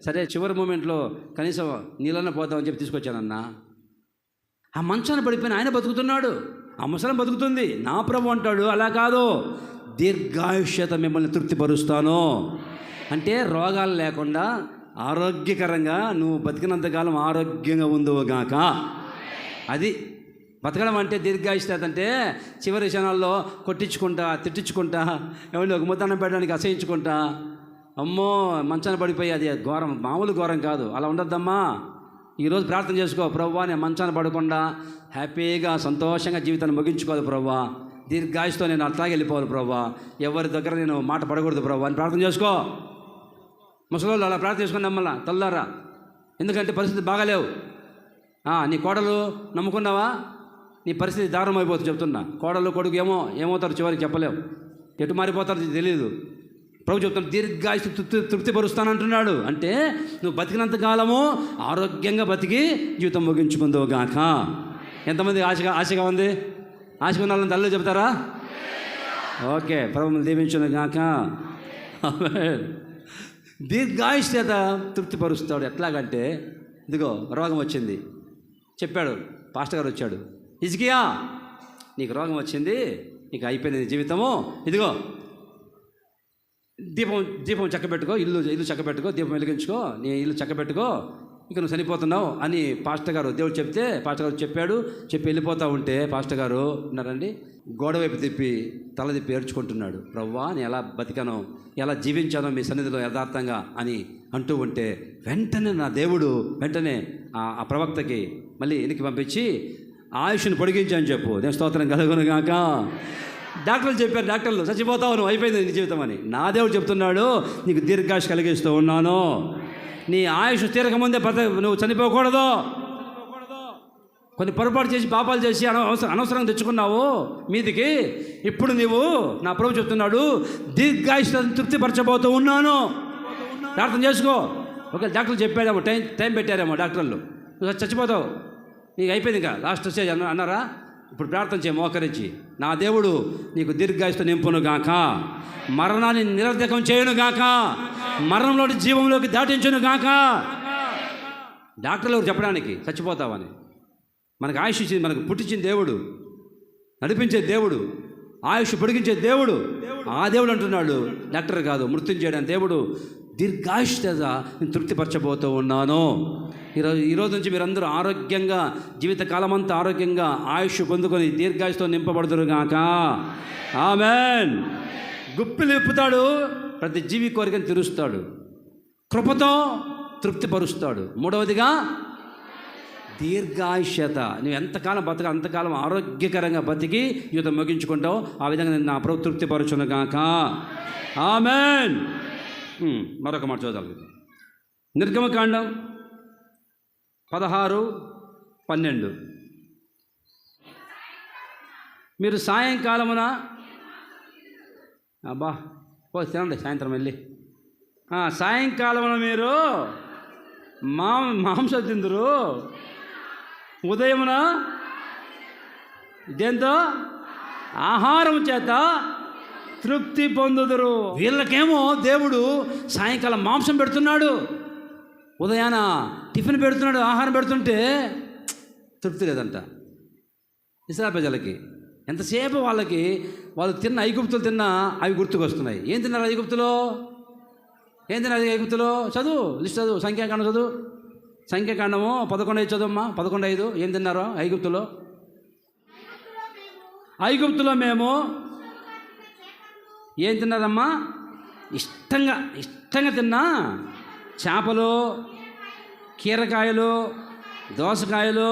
సరే చివరి మూమెంట్లో కనీసం నీళ్ళన్న పోతామని చెప్పి తీసుకొచ్చానన్నా. ఆ మంచాన పడిపోయిన ఆయన బతుకుతున్నాడు, ఆ ముసలం బతుకుతుంది. నా ప్రభు అంటాడు, అలా కాదు, దీర్ఘాయుష్యత మిమ్మల్ని తృప్తిపరుస్తాను అంటే రోగాలు లేకుండా ఆరోగ్యకరంగా నువ్వు బతికినంతకాలం ఆరోగ్యంగా ఉందువుగాక. అది బతకడం అంటే దీర్ఘాయుష్యత. అంటే చివరి క్షణాల్లో కొట్టించుకుంటా, తిట్టించుకుంటా, ఎవరిని ఒక ముద్దన్నం పెట్టడానికి అసహించుకుంటా, అమ్మో మంచాన పడిపోయి, అది ఘోరం, మామూలు ఘోరం కాదు. అలా ఉండొద్దమ్మా. ఈరోజు ప్రార్థన చేసుకో, ప్రభువా నేను మంచాన పడకుండా హ్యాపీగా సంతోషంగా జీవితాన్ని ముగించుకోవాలి ప్రభువా, దీర్ఘాయుష్తో నేను అట్లాగే వెళ్ళిపోవాలి ప్రభువా, ఎవరి దగ్గర నేను మాట పడకూడదు ప్రభువా అని ప్రార్థన చేసుకో. ముసలోళ్ళు అలా ప్రార్థన చేసుకుని నమ్మల్లా తల్లారా, ఎందుకంటే పరిస్థితి బాగాలేవు. నీ కోడలు నమ్ముకున్నావా, నీ పరిస్థితి దారుణం అయిపోతుంది చెప్తున్నా. కోడలు కొడుకు ఏమవుతారు చివరికి చెప్పలేవు, ఎటు మారిపోతారో తెలియదు. ప్రభు చెప్తాను, దీర్ఘాయుష్ తృప్తిపరుస్తానంటున్నాడు. అంటే నువ్వు బతికినంత కాలము ఆరోగ్యంగా బతికి జీవితం ముగించుకుందో గాక. ఎంతమంది ఆశగా ఉంది? ఆశగా ఉన్న వాళ్ళని తల్లి చెప్తారా? ఓకే, ప్రభువుని దీవించును గాక. దీర్ఘాయుష్ చేత తృప్తిపరుస్తాడు. ఎట్లాగంటే ఇదిగో రోగం వచ్చింది చెప్పాడు, పాస్టర్ గారు వచ్చాడు, హిజ్కియా నీకు రోగం వచ్చింది, నీకు అయిపోయింది జీవితము, ఇదిగో దీపం చక్కబెట్టుకో, ఇల్లు చక్కబెట్టుకో, దీపం వెలిగించుకో, నీ ఇల్లు చక్కబెట్టుకో, ఇక నువ్వు చనిపోతున్నావు అని పాస్టర్ గారు దేవుడు చెప్తే, పాస్టర్ గారు చెప్పి వెళ్ళిపోతూ ఉంటే పాస్టర్ గారు ఉన్నారండి, గోడ వైపు తల తిప్పి ఏడ్చుకుంటున్నాడు. ప్రవ్వా నేను ఎలా బతికానో, ఎలా జీవించానో మీ సన్నిధిలో యథార్థంగా అని అంటూ ఉంటే, వెంటనే నా దేవుడు ఆ ప్రవక్తకి మళ్ళీ వెనక్కి పంపించి ఆయుష్ను పొడిగించని చెప్పు. నేను స్తోత్రం కలుగును గాక. డాక్టర్లు చెప్పారు, డాక్టర్లు చచ్చిపోతావు నువ్వు, అయిపోయింది నీ జీవితం అని. నా దేవుడు చెప్తున్నాడు, నీకు దీర్ఘాయుష్ కలిగిస్తూ ఉన్నాను. నీ ఆయుష్ తీరకముందే నువ్వు చనిపోకూడదు. కొన్ని పొరపాటు చేసి పాపాలు చేసి అనవసరంగా తెచ్చుకున్నావు మీదికి. ఇప్పుడు నీవు నా ప్రభు చెప్తున్నాడు, దీర్ఘాయుష్ తృప్తిపరచబోతూ ఉన్నాను. ప్రార్థన చేసుకో. ఒక డాక్టర్లు చెప్పాడేమో, టైం పెట్టారేమో డాక్టర్లు, నువ్వు చచ్చిపోతావు, నీకు అయిపోయింది ఇంకా లాస్ట్ స్టేజ్ అన్నారా? ఇప్పుడు ప్రార్థన చేయ మోకరించి, నా దేవుడు నీకు దీర్ఘాయుష్తో నింపును గాక, మరణాన్ని నిరర్ధకం చేయును గాక, మరణంలోని జీవంలోకి దాటించును గాక. డాక్టర్లు చెప్పడానికి చచ్చిపోతావని. మనకు ఆయుష్ ఇచ్చింది, మనకు పుట్టించిన దేవుడు, నడిపించే దేవుడు, ఆయుష్ పొడిగించే దేవుడు. ఆ దేవుడు అంటున్నాడు, డాక్టర్ కాదు, మృత్యుంజయుడైన దేవుడు, దీర్ఘాయుష్ చేత నేను తృప్తిపరచబోతూ ఉన్నాను. ఈరోజు నుంచి మీరందరూ ఆరోగ్యంగా, జీవితకాలం అంతా ఆరోగ్యంగా ఆయుష్ పొందుకొని దీర్ఘాయుష్తో నింపబడుదురుగాక. ఆమేన్. గుప్పిలు విప్పుతాడు, ప్రతి జీవి కోరికను తీరుస్తాడు, కృపతో తృప్తిపరుస్తాడు. మూడవదిగా దీర్ఘాయుష్యత. నువ్వు ఎంతకాలం బతక అంతకాలం ఆరోగ్యకరంగా బతికి జీవితం ముగించుకుంటావు. ఆ విధంగా నేను నా ప్రభు తృప్తిపరచునుగాక. ఆమేన్. మరొక మాట చూద్దాం. నిర్గమకాండం 16:12. మీరు సాయంకాలమున తినండి, సాయంత్రం వెళ్ళి సాయంకాలమున మీరు మాంసం తిందురు, ఉదయమున దేంతో ఆహారం చేత తృప్తి పొందుదురు. వీళ్ళకేమో దేవుడు సాయంకాలం మాంసం పెడుతున్నాడు, ఉదయాన టిఫిన్ పెడుతున్నాడు, ఆహారం పెడుతుంటే తృప్తి లేదంట ఇశ్రాయేలు ప్రజలకి. ఎంతసేపు వాళ్ళు తిన్న ఐగుప్తులు తిన్నా అవి గుర్తుకొస్తున్నాయి. ఏం తిన్నారు ఐగుప్తులో? చదువు లిస్ట్ చదువు, సంఖ్యాకాండం చదువు. సంఖ్యాకాండము 11:5 చదువమ్మా. 11:5 ఏం తిన్నారో ఐగుప్తులో మేము ఏం తిన్నారమ్మా? ఇష్టంగా తిన్నా చేపలు, కీరకాయలు, దోసకాయలు,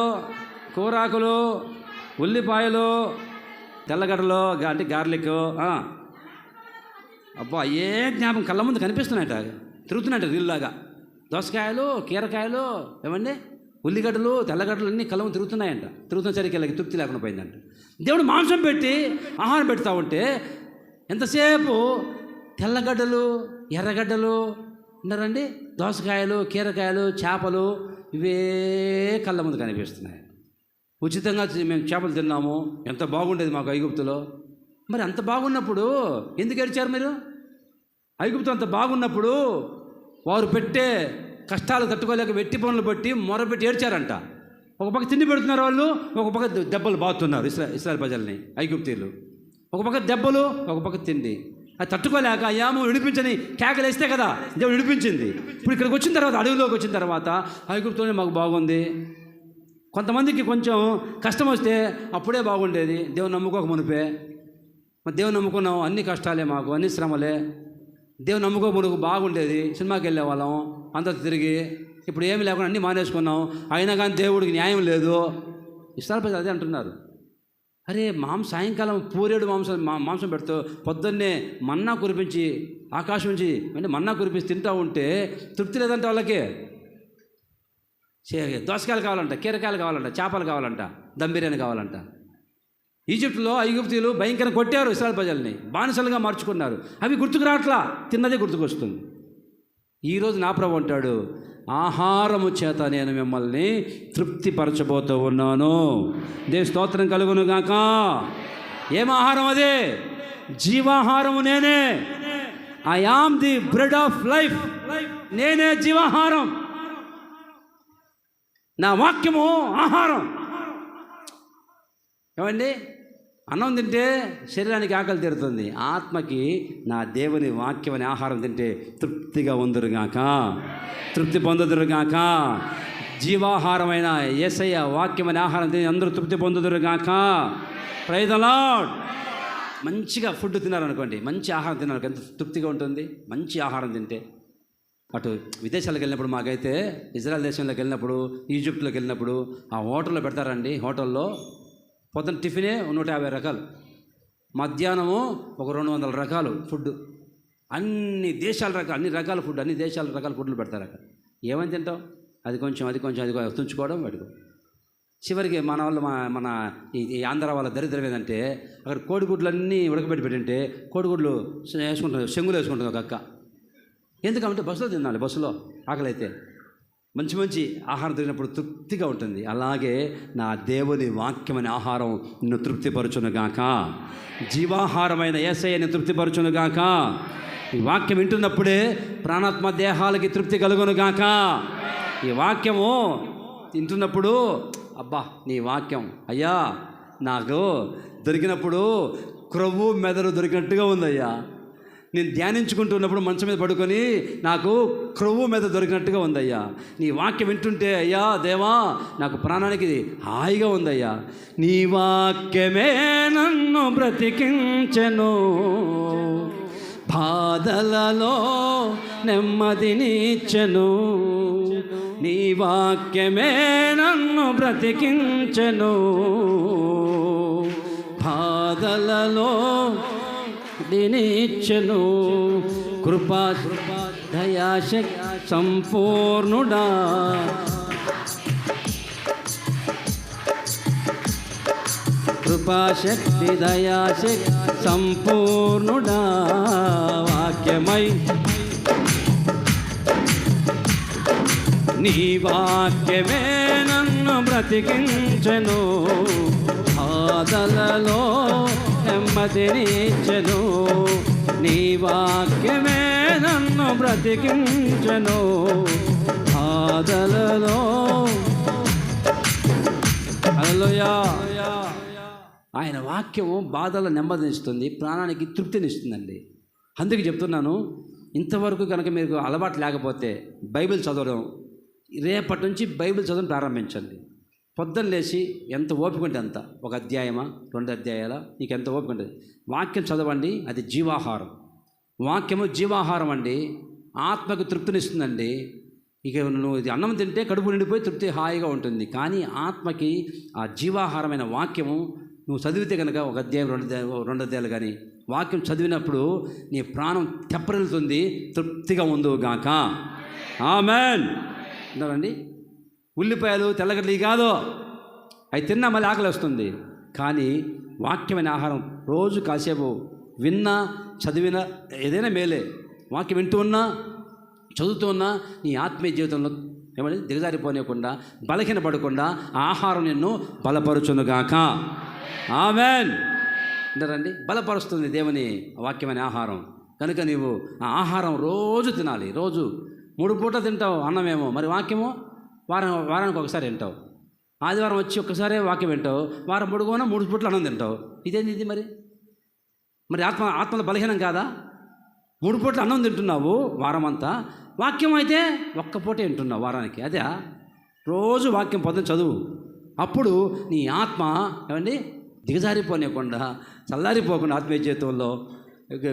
కూరాకులు, ఉల్లిపాయలు, తెల్లగడ్డలు, అంటే గార్లిక్. అబ్బా, ఏ జ్ఞాపకం కళ్ళ ముందు కనిపిస్తున్నాయట, తిరుగుతున్నాయట నీళ్ళలాగా. దోసకాయలు, కీరకాయలు, ఏమండి ఉల్లిగడ్డలు, తెల్లగడ్డలు అన్నీ కళ్ళ ముందు తిరుగుతున్నాయంట. తిరుగుతున్న సరికి వీళ్ళకి తృప్తి లేకుండా పోయిందంట. దేవుడు మాంసం పెట్టి ఆహారం పెడతా ఉంటే ఎంతసేపు తెల్లగడ్డలు, ఎర్రగడ్డలు ఉన్నారండి, దోసకాయలు, కీరకాయలు, చేపలు, ఇవే కళ్ళ ముందు కనిపిస్తున్నాయి. ఉచితంగా మేము చేపలు తిన్నాము, ఎంత బాగుండేది మాకు ఐగుప్తులో. మరి అంత బాగున్నప్పుడు ఎందుకు ఏడ్చారు మీరు? ఐగుప్తు అంత బాగున్నప్పుడు వారు పెట్టే కష్టాలు తట్టుకోలేక వెట్టి పనులు బట్టి మొరపెట్టి ఏడ్చారంట. ఒక పక్క తిండి పెడుతున్నారు వాళ్ళు, ఒక పక్క దెబ్బలు బాగుతున్నారు ఇశ్రాయేలు ప్రజల్ని ఐగుప్తీయులు. ఒక పక్క దెబ్బలు, ఒక పక్క తిండి. అది తట్టుకోలేక అయ్యాము విడిపించని కేకలేస్తే కదా దేవుడు విడిపించింది. ఇప్పుడు ఇక్కడికి వచ్చిన తర్వాత, అడవిలోకి వచ్చిన తర్వాత ఐగుప్తులోనే మాకు బాగుంది. కొంతమందికి కొంచెం కష్టం వస్తే అప్పుడే బాగుండేది, దేవుని నమ్ముకోక మునిపే. మరి దేవుని నమ్ముకున్నాం, అన్ని కష్టాలే మాకు, అన్ని శ్రమలే. దేవుని నమ్ముకోక మునుకు బాగుండేది, సినిమాకి వెళ్ళే వాళ్ళం అంతా తిరిగి. ఇప్పుడు ఏమి లేకుండా అన్నీ మానేసుకున్నాం, అయినా కానీ దేవుడికి న్యాయం లేదు. ఇష్టాల ప్రజలు అదే అంటున్నారు. అరే సాయంకాలం పూరేడు మాంసం పెడుతూ పొద్దున్నే మన్నా కురిపించి ఆకాశం నుంచి అంటే మన్నా కురిపించి తింటూ ఉంటే తృప్తి లేదంటే వాళ్ళకి. దోసకాయలు కావాలంట, కీరకాయలు కావాలంట, చేపలు కావాలంట, దమ్ బిర్యానీ కావాలంట. ఈజిప్టులో ఐగుప్తీయులు భయంకరంగా కొట్టారు ఇశ్రాయేలు ప్రజల్ని, బానిసలుగా మార్చుకున్నారు. అవి గుర్తుకు రావట్లా, తిన్నదే గుర్తుకొస్తుంది. ఈరోజు నా ప్రభు అంటాడు, ఆహారము చేత నేను మిమ్మల్ని తృప్తిపరచబోతూ ఉన్నాను. దేవుని స్తోత్రం కలుగును గాక. ఏం ఆహారం అదే? జీవాహారము నేనే. I am the bread of life. నేనే జీవాహారం. నా వాక్యము ఆహారం. ఏమండి, అన్నం తింటే శరీరానికి ఆకలి తీరుతుంది, ఆత్మకి నా దేవుని వాక్యం అనే ఆహారం తింటే తృప్తిగా ఉందురుగాక, తృప్తి పొందుదురుగాక. జీవాహారమైన యేసయ్య వాక్యం అనే ఆహారం తిని అందరూ తృప్తి పొందుదురుగాక. Praise the Lord. మంచిగా ఫుడ్ తిన్నారనుకోండి, మంచి ఆహారం తిన్నారు, ఎంత తృప్తిగా ఉంటుంది మంచి ఆహారం తింటే. అటు విదేశాలకు వెళ్ళినప్పుడు, మాకైతే ఇజ్రాయెల్ దేశంలోకి వెళ్ళినప్పుడు, ఈజిప్ట్లోకి వెళ్ళినప్పుడు ఆ హోటల్లో పెడతారండి. హోటల్లో పొద్దున్న టిఫినే 150 రకాలు, మధ్యాహ్నము ఒక 200 రకాలు ఫుడ్, అన్ని రకాల ఫుడ్, అన్ని దేశాల రకాల ఫుడ్లు పెడతారు అక్కడ. ఏమని తింటావు? అది కొంచెం తుంచుకోవడం పెట్టుకో. చివరికి మన వాళ్ళు మన ఈ ఆంధ్ర వాళ్ళ దరిద్రం ఏంటంటే, అక్కడ కోడిగుడ్లన్నీ పెట్టింటే కోడిగుడ్లు వేసుకుంటుంది, శంగులు వేసుకుంటుంది ఒక అక్క. ఎందుకంటే బస్సులో తినాలి, బస్సులో ఆకలి అయితే మంచి ఆహారం తిరిగినప్పుడు తృప్తిగా ఉంటుంది. అలాగే నా దేవుని వాక్యమైన ఆహారం నిన్ను తృప్తిపరచునుగాక, జీవాహారమైన యేసయ్యని తృప్తిపరచునుగాక. ఈ వాక్యం వింటున్నప్పుడే ప్రాణాత్మ దేహాలకి తృప్తి కలుగునుగాక. ఈ వాక్యము వింటున్నప్పుడు అబ్బా నీ వాక్యం అయ్యా నాకు దొరికినప్పుడు క్రొవ్వు మెదడు దొరికినట్టుగా ఉందయ్యా. నేను ధ్యానించుకుంటున్నప్పుడు మంచం మీద పడుకొని నాకు క్రొవ్వు మీద దొరికినట్టుగా ఉందయ్యా. నీ వాక్యం వింటుంటే అయ్యా దేవా నాకు ప్రాణానికి హాయిగా ఉందయ్యా. నీ వాక్యమే నన్ను బ్రతికించెను, బాధలలో నెమ్మదినిచ్చెను. నీ వాక్యమే నన్ను బ్రతికించెను, బాధలలో దినిచ్చెను. కృపా దయాశక్తి సంపూర్ణుడా, కృపాశక్తి దయాశక్తి సంపూర్ణుడా, వాక్యమై నీ వాక్యమే నన్ను బ్రతికించెను, బాధలలో నెమ్మదినిచ్చెను. నీ వాక్యమే నన్ను బ్రతికించెను, బాధలలో. హల్లెలూయా. ఆయన వాక్యము బాధల నెమ్మదినిస్తుంది, ప్రాణానికి తృప్తినిస్తుందండి. అందుకే చెప్తున్నాను, ఇంతవరకు కనుక మీకు అలవాటు లేకపోతే బైబిల్ చదవడం, రేపటి నుంచి బైబిల్ చదవడం ప్రారంభించండి. పొద్దున్న లేచి ఎంత ఓపిక ఉంటే అంత, 1 అధ్యాయమా 2 అధ్యాయాలా, నీకు ఎంత ఓపిక ఉంటుంది వాక్యం చదవండి. అది జీవాహారం. వాక్యము జీవాహారం అండి, ఆత్మకు తృప్తినిస్తుందండి. ఇక నువ్వు అన్నం తింటే కడుపు నిండిపోయి తృప్తి హాయిగా ఉంటుంది. కానీ ఆత్మకి ఆ జీవాహారమైన వాక్యము నువ్వు చదివితే కనుక 1 అధ్యాయం 2 అధ్యాయాలు కానీ వాక్యం చదివినప్పుడు నీ ప్రాణం తెప్పరిల్లుతుంది, తృప్తిగా ఉందుగాక. ఆమెన్. అండి, ఉల్లిపాయలు తెల్లగడ్డలు కాదు, అవి తిన్నా మళ్ళీ ఆకలి వస్తుంది. కానీ వాక్యమైన ఆహారం రోజు కాసేపు విన్నా చదివినా ఏదైనా మేలే. వాక్యం వింటూ ఉన్నా చదువుతూ ఉన్నా నీ ఆత్మీయ జీవితంలో ఏమని దిగజారిపోనివ్వకుండా, బలహీన పడకుండా ఆహారం నిన్ను బలపరుచునుగాక. ఆమెన్. అంటారండి, బలపరుస్తుంది దేవుని వాక్యమైన ఆహారం. కనుక నీవు ఆ ఆహారం రోజు తినాలి. రోజు 3 పూటలు తింటావు అన్నమేమో, మరి వాక్యము వారానికి ఒకసారి వింటావు. ఆదివారం వచ్చి ఒక్కసారే వాక్యం వింటావు, వారం పొడుగునా 3 పూటలు అన్నం తింటావు. ఇదేంటి ఇది? మరి ఆత్మల బలహీనం కాదా? 3 పూటలు అన్నం తింటున్నావు వారం అంతా, వాక్యం అయితే 1 పూటే వింటున్నావు వారానికి. అదే రోజు వాక్యం పొద్దున చదువు. అప్పుడు నీ ఆత్మ ఏమండి దిగజారిపోనివ్వకుండా, చల్లారిపోకుండా, ఆత్మీయ జీవితంలో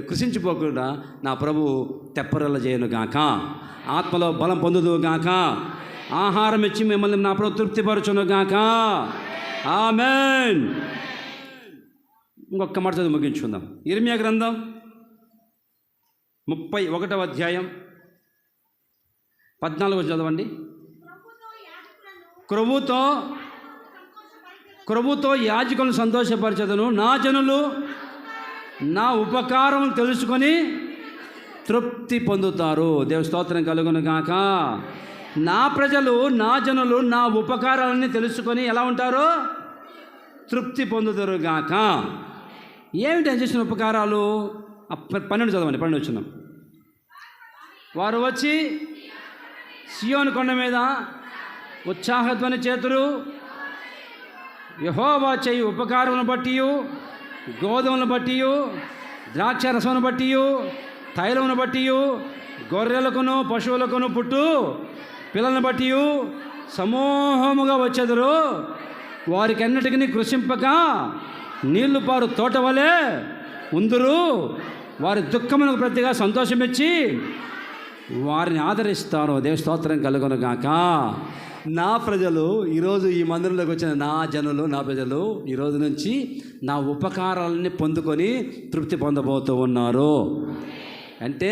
కృషించిపోకుండా నా ప్రభు తెప్పరల చేయనుగాక, ఆత్మలో బలం పొందుదుగాక, ఆహారం ఇచ్చి మిమ్మల్ని నా ప్రభు తృప్తిపరచునుగాక. ఆమెన్. ఇంకొక మాట చదువు ముగించుకుందాం. ఇర్మియా గ్రంథం 31వ అధ్యాయం 14 చదవండి. క్రొవ్వుతో యాజకులను సంతోషపరచదును, నా జనులు నా ఉపకారం తెలుసుకొని తృప్తి పొందుతారు. దేవ స్తోత్రం కలుగునుగాక. నా ప్రజలు, నా జనులు నా ఉపకారాలన్నీ తెలుసుకొని ఎలా ఉంటారో తృప్తి పొందుతారుగాక. ఏమిటి ఆయన చేసిన ఉపకారాలు? 12 చదవండి. 12 వచ్చినాం. వారు వచ్చి సియోను కొండ మీద ఉత్సాహధ్వని చేతురు, యెహోవా చేయు ఉపకారమును బట్టి, గోధుమలను బట్టి, ద్రాక్ష రసమును బట్టి, తైలమును బట్టి, గొర్రెలకును పశువులకును పుట్టు పిల్లలను బట్టి సమూహముగా వచ్చెదరు. వారికి అన్నిటికీ కృషింపక నీళ్లు పారు తోట వలె ఉందురు. వారి దుఃఖమునకు ప్రతిగా సంతోషమిచ్చి వారిని ఆదరిస్తారు. దేవ స్తోత్రం కలుగునుగాక. నా ప్రజలు ఈరోజు ఈ మందిరంలోకి వచ్చిన నా జనులు, నా ప్రజలు ఈరోజు నుంచి నా ఉపకారాలని పొందుకొని తృప్తి పొందబోతూ ఉన్నారు. అంటే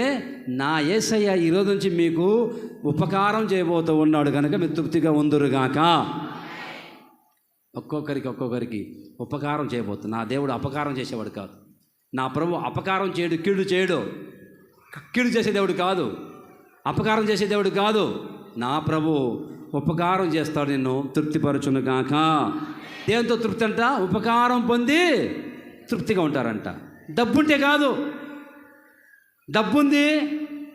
నా యేసయ్య ఈరోజు నుంచి మీకు ఉపకారం చేయబోతూ ఉన్నాడు కనుక మీరు తృప్తిగా ఉందురుగాక. ఒక్కొక్కరికి ఉపకారం చేయబోతుంది. నా దేవుడు అపకారం చేసేవాడు కాదు. నా ప్రభు అపకారం చేయడు, కీడు చేయడు. కీడు చేసే దేవుడు కాదు, అపకారం చేసే దేవుడు కాదు. నా ప్రభు ఉపకారం చేస్తాడు, నిన్ను తృప్తిపరచునుగాక. దేంతో తృప్తి అంట? ఉపకారం పొంది తృప్తిగా ఉంటారంట. డబ్బుంటే కాదు. డబ్బుంది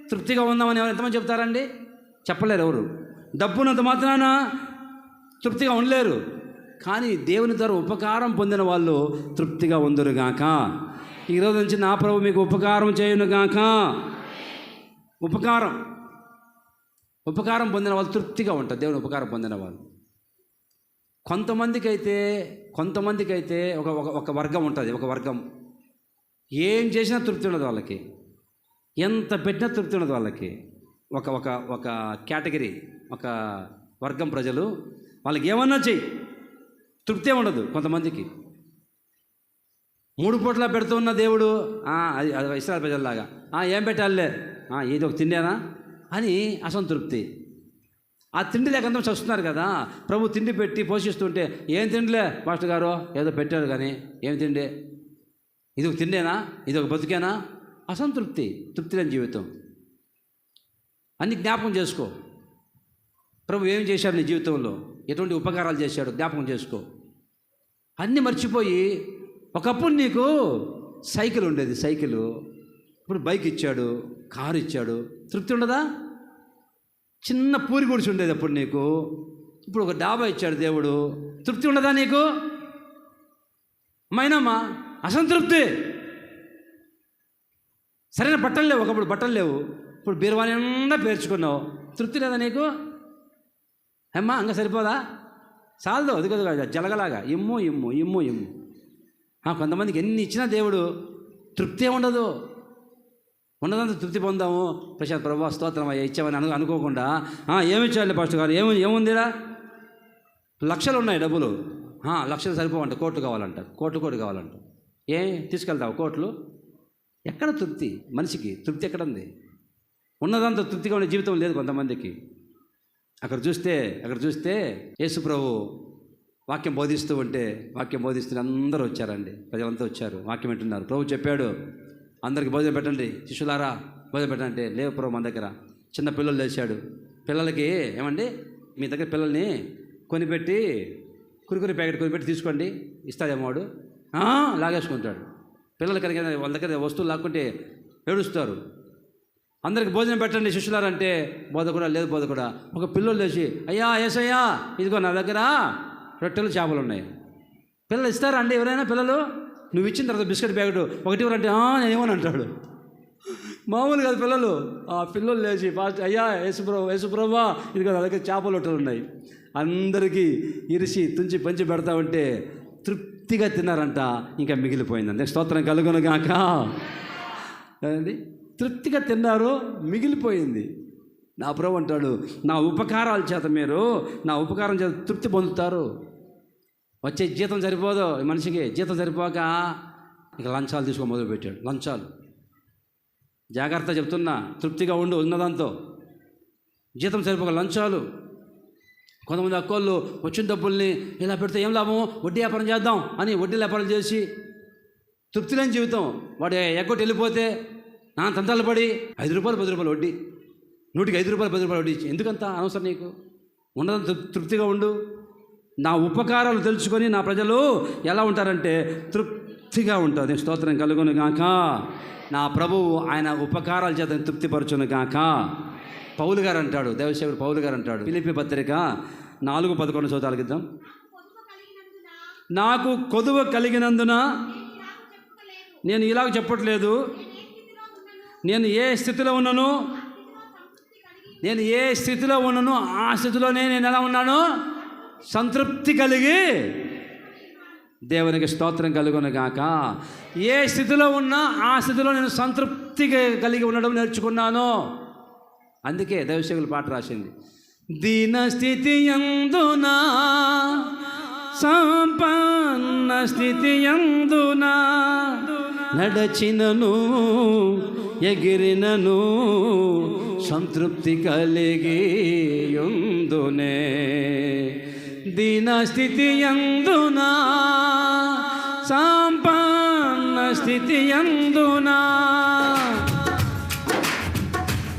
తృప్తిగా ఉందామని ఎంతమంది చెప్తారండి? చెప్పలేరు ఎవరు. డబ్బున్నంత మాత్రాన తృప్తిగా ఉండలేరు. కానీ దేవుని ద్వారా ఉపకారం పొందిన వాళ్ళు తృప్తిగా ఉందరుగాక. ఈరోజు నుంచి నా ప్రభు మీకు ఉపకారం చేయునుగాక. ఉపకారం పొందిన వాళ్ళు తృప్తిగా ఉంటారు. దేవుని ఉపకారం పొందిన వాళ్ళు. కొంతమందికి అయితే ఒక వర్గం ఉంటుంది. ఒక వర్గం ఏం చేసినా తృప్తి ఉండదు వాళ్ళకి, ఎంత పెట్టినా తృప్తి ఉండదు వాళ్ళకి. ఒక కేటగిరీ, ఒక వర్గం ప్రజలు, వాళ్ళకి ఏమన్నా చెయ్యి తృప్తే ఉండదు. కొంతమందికి 3 పూట్ల పెడుతున్న దేవుడు అది ఇశ్రాయేలు ప్రజల్లాగా ఏం పెట్టాలే, ఏదో ఒక తిండేనా అని అసంతృప్తి. ఆ తిండి లేకుండా చస్తున్నారు కదా. ప్రభు తిండి పెట్టి పోషిస్తుంటే ఏం తిండిలే పాస్టర్ గారు, ఏదో పెట్టారు కానీ ఏం తిండే, ఇది ఒక తిండేనా, ఇది ఒక బతుకేనా? అసంతృప్తి, తృప్తి లేని జీవితం. అన్ని జ్ఞాపకం చేసుకో. ప్రభు ఏం చేశాడు నీ జీవితంలో, ఎటువంటి ఉపకారాలు చేశాడు జ్ఞాపకం చేసుకో. అన్నీ మర్చిపోయి, ఒకప్పుడు నీకు సైకిల్ ఉండేది, సైకిలు, ఇప్పుడు బైక్ ఇచ్చాడు, కారు ఇచ్చాడు, తృప్తి ఉండదా? చిన్న పూరి గుడిసి ఉండేది అప్పుడు నీకు, ఇప్పుడు ఒక డాబా ఇచ్చాడు దేవుడు, తృప్తి ఉండదా నీకు? మైనమ్మా అసంతృప్తి. సరైన బట్టలు లేవు, ఒకప్పుడు బట్టలు లేవు, ఇప్పుడు బీరువాని నిండా పేర్చుకున్నావు, తృప్తి లేదా నీకు? అమ్మా ఇంకా సరిపోదా? చాలదు, అది కదా జలగలాగా ఇమ్ము ఇమ్ము ఇమ్ము ఇమ్ము. కొంతమందికి ఎన్ని ఇచ్చినా దేవుడు తృప్తి ఉండదు. ఉన్నదంతా తృప్తి పొందాము, ప్రశాంత్ ప్రభు స్తోత్రం అయ్యా ఇచ్చామని అనుకోకుండా ఏమిచ్చాలి పాస్టర్ గారు, ఏముందిరా, లక్షలు ఉన్నాయి డబ్బులు, లక్షలు సరిపోవంట, కోట్లు కావాలంట, కోట్లు కావాలంట. తీసుకెళ్తావు కోట్లు? ఎక్కడ తృప్తి? మనిషికి తృప్తి ఎక్కడ ఉంది? ఉన్నదంతా తృప్తిగా ఉండే జీవితం లేదు కొంతమందికి. అక్కడ చూస్తే యేసు ప్రభు వాక్యం బోధిస్తూ అందరూ వచ్చారండి, ప్రజలంతా వచ్చారు, వాక్యం వింటున్నారు. ప్రభు చెప్పాడు, అందరికి భోజనం పెట్టండి, శిష్యులారా భోజనం పెట్టండి. లేవు ప్రభు మన దగ్గర. చిన్న పిల్లలు లేచాడు. పిల్లలకి ఏమండి, మీ దగ్గర పిల్లల్ని కొనిపెట్టి కురికురి ప్యాకెట్ కొనిపెట్టి తీసుకోండి, ఇస్తాడేమో వాడు. లాగేసుకుంటాడు. పిల్లలు కనుక వాళ్ళ దగ్గర వస్తువులు లాక్కుంటే ఏడుస్తారు. అందరికి భోజనం పెట్టండి శిష్యులారంటే బోధకుడా లేదు, బోధకుడా. ఒక పిల్లలు లేచి, అయ్యా ఏసయ్యా ఇదిగో నా దగ్గర రొట్టెలు చేపలు ఉన్నాయి. పిల్లలు ఇస్తారా అండి ఎవరైనా? పిల్లలు నువ్వు ఇచ్చిన తర్వాత బిస్కెట్ ప్యాకెట్ ఒకటి ఎవరంటే నేనేమని అంటాడు. మామూలు కాదు పిల్లలు. పిల్లలు లేచి ఫాస్ట్, అయ్యా యేసుప్రభా ఇదిగో నా దగ్గర చేపలు రొట్టెలు ఉన్నాయి. అందరికీ ఇరిసి తుంచి పంచి పెడతా ఉంటే తృప్తిగా తిన్నారంట. ఇంకా మిగిలిపోయిందండి. స్తోత్రం కలుగును గాక. అండి, తృప్తిగా తిన్నారు, మిగిలిపోయింది. నా ప్రభు అంటాడు, నా ఉపకారాల చేత మీరు నా ఉపకారం చేత తృప్తి పొందుతారు. వచ్చే జీతం సరిపోదు మనిషికి. జీతం సరిపోక ఇక లంచాలు తీసుకో మొదలుపెట్టాడు. లంచాలు జాగ్రత్త చెప్తున్నా, తృప్తిగా ఉండు ఉన్నదాంతో. జీతం సరిపోక లంచాలు. కొంతమంది అక్కోళ్ళు వచ్చిన డబ్బుల్ని ఇలా పెడితే ఏం లాభం, వడ్డీ వ్యాపారం చేద్దాం అని వడ్డీ వ్యాపారం చేసి తృప్తి లేని జీవితం. వాడు ఎగ్గొట్టి వెళ్ళిపోతే తంతాలు పడి 5 రూపాయలు 10 రూపాయలు వడ్డీ, 100కి 5 రూపాయలు 10 రూపాయలు వడ్డీ. ఎందుకంత అనవసరం నీకు? ఉన్నదంత తృప్తిగా ఉండు. నా ఉపకారాలు తెలుసుకొని నా ప్రజలు ఎలా ఉంటారంటే తృప్తిగా ఉంటుంది. స్తోత్రం కలుగును గాక. నా ప్రభువు ఆయన ఉపకారాల చేత తృప్తిపరచును గాక. పౌలు గారు అంటాడు, దేవసేవుడు పౌలు గారు అంటాడు, ఫిలిప్పీ పత్రిక 4:11 చదువుతాం. నాకు కొదువ కలిగినందున నేను ఇలాగ చెప్పట్లేదు, నేను ఏ స్థితిలో ఉన్నాను ఆ స్థితిలోనే నేను ఎలా ఉన్నాను, సంతృప్తి కలిగి. దేవునికి స్తోత్రం కలుగును గాక. ఏ స్థితిలో ఉన్నా ఆ స్థితిలో నేను సంతృప్తి కలిగి ఉండడం నేర్చుకున్నాను. అందుకే దైవసేవకులు పాట రాసింది, దీనస్థితి యందునా సంపన్న స్థితి యందునా నడచినను ఎగిరినను సంతృప్తి కలిగి యుందునే. దీనస్థితి యందునా సంపన్న స్థితి యందునా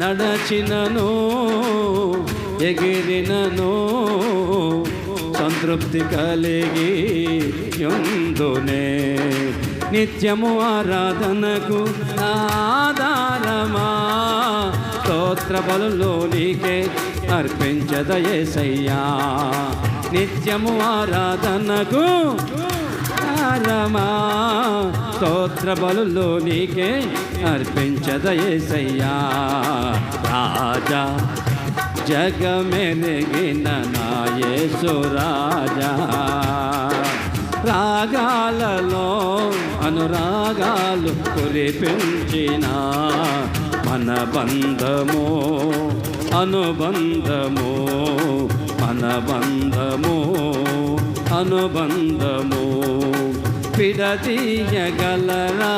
నడచినను ఎగిరినను సంతృప్తి కలిగి యుందునే. నిత్యము ఆరాధనకు ఆధారమా స్తోత్ర బలులో నీకే అర్పించద యేసయ్యా. నిత్యము ఆరాధనకు ఆధారమా స్తోత్ర బలులో నీకే అర్పించద యేసయ్యా. రాజా జగమెరిగిన నా యేసు రాజా, రాగాలలో అనురాగాలు కురిపించిన మన బంధము అనుబంధము మన బంధము అనుబంధము విడదీయగలరా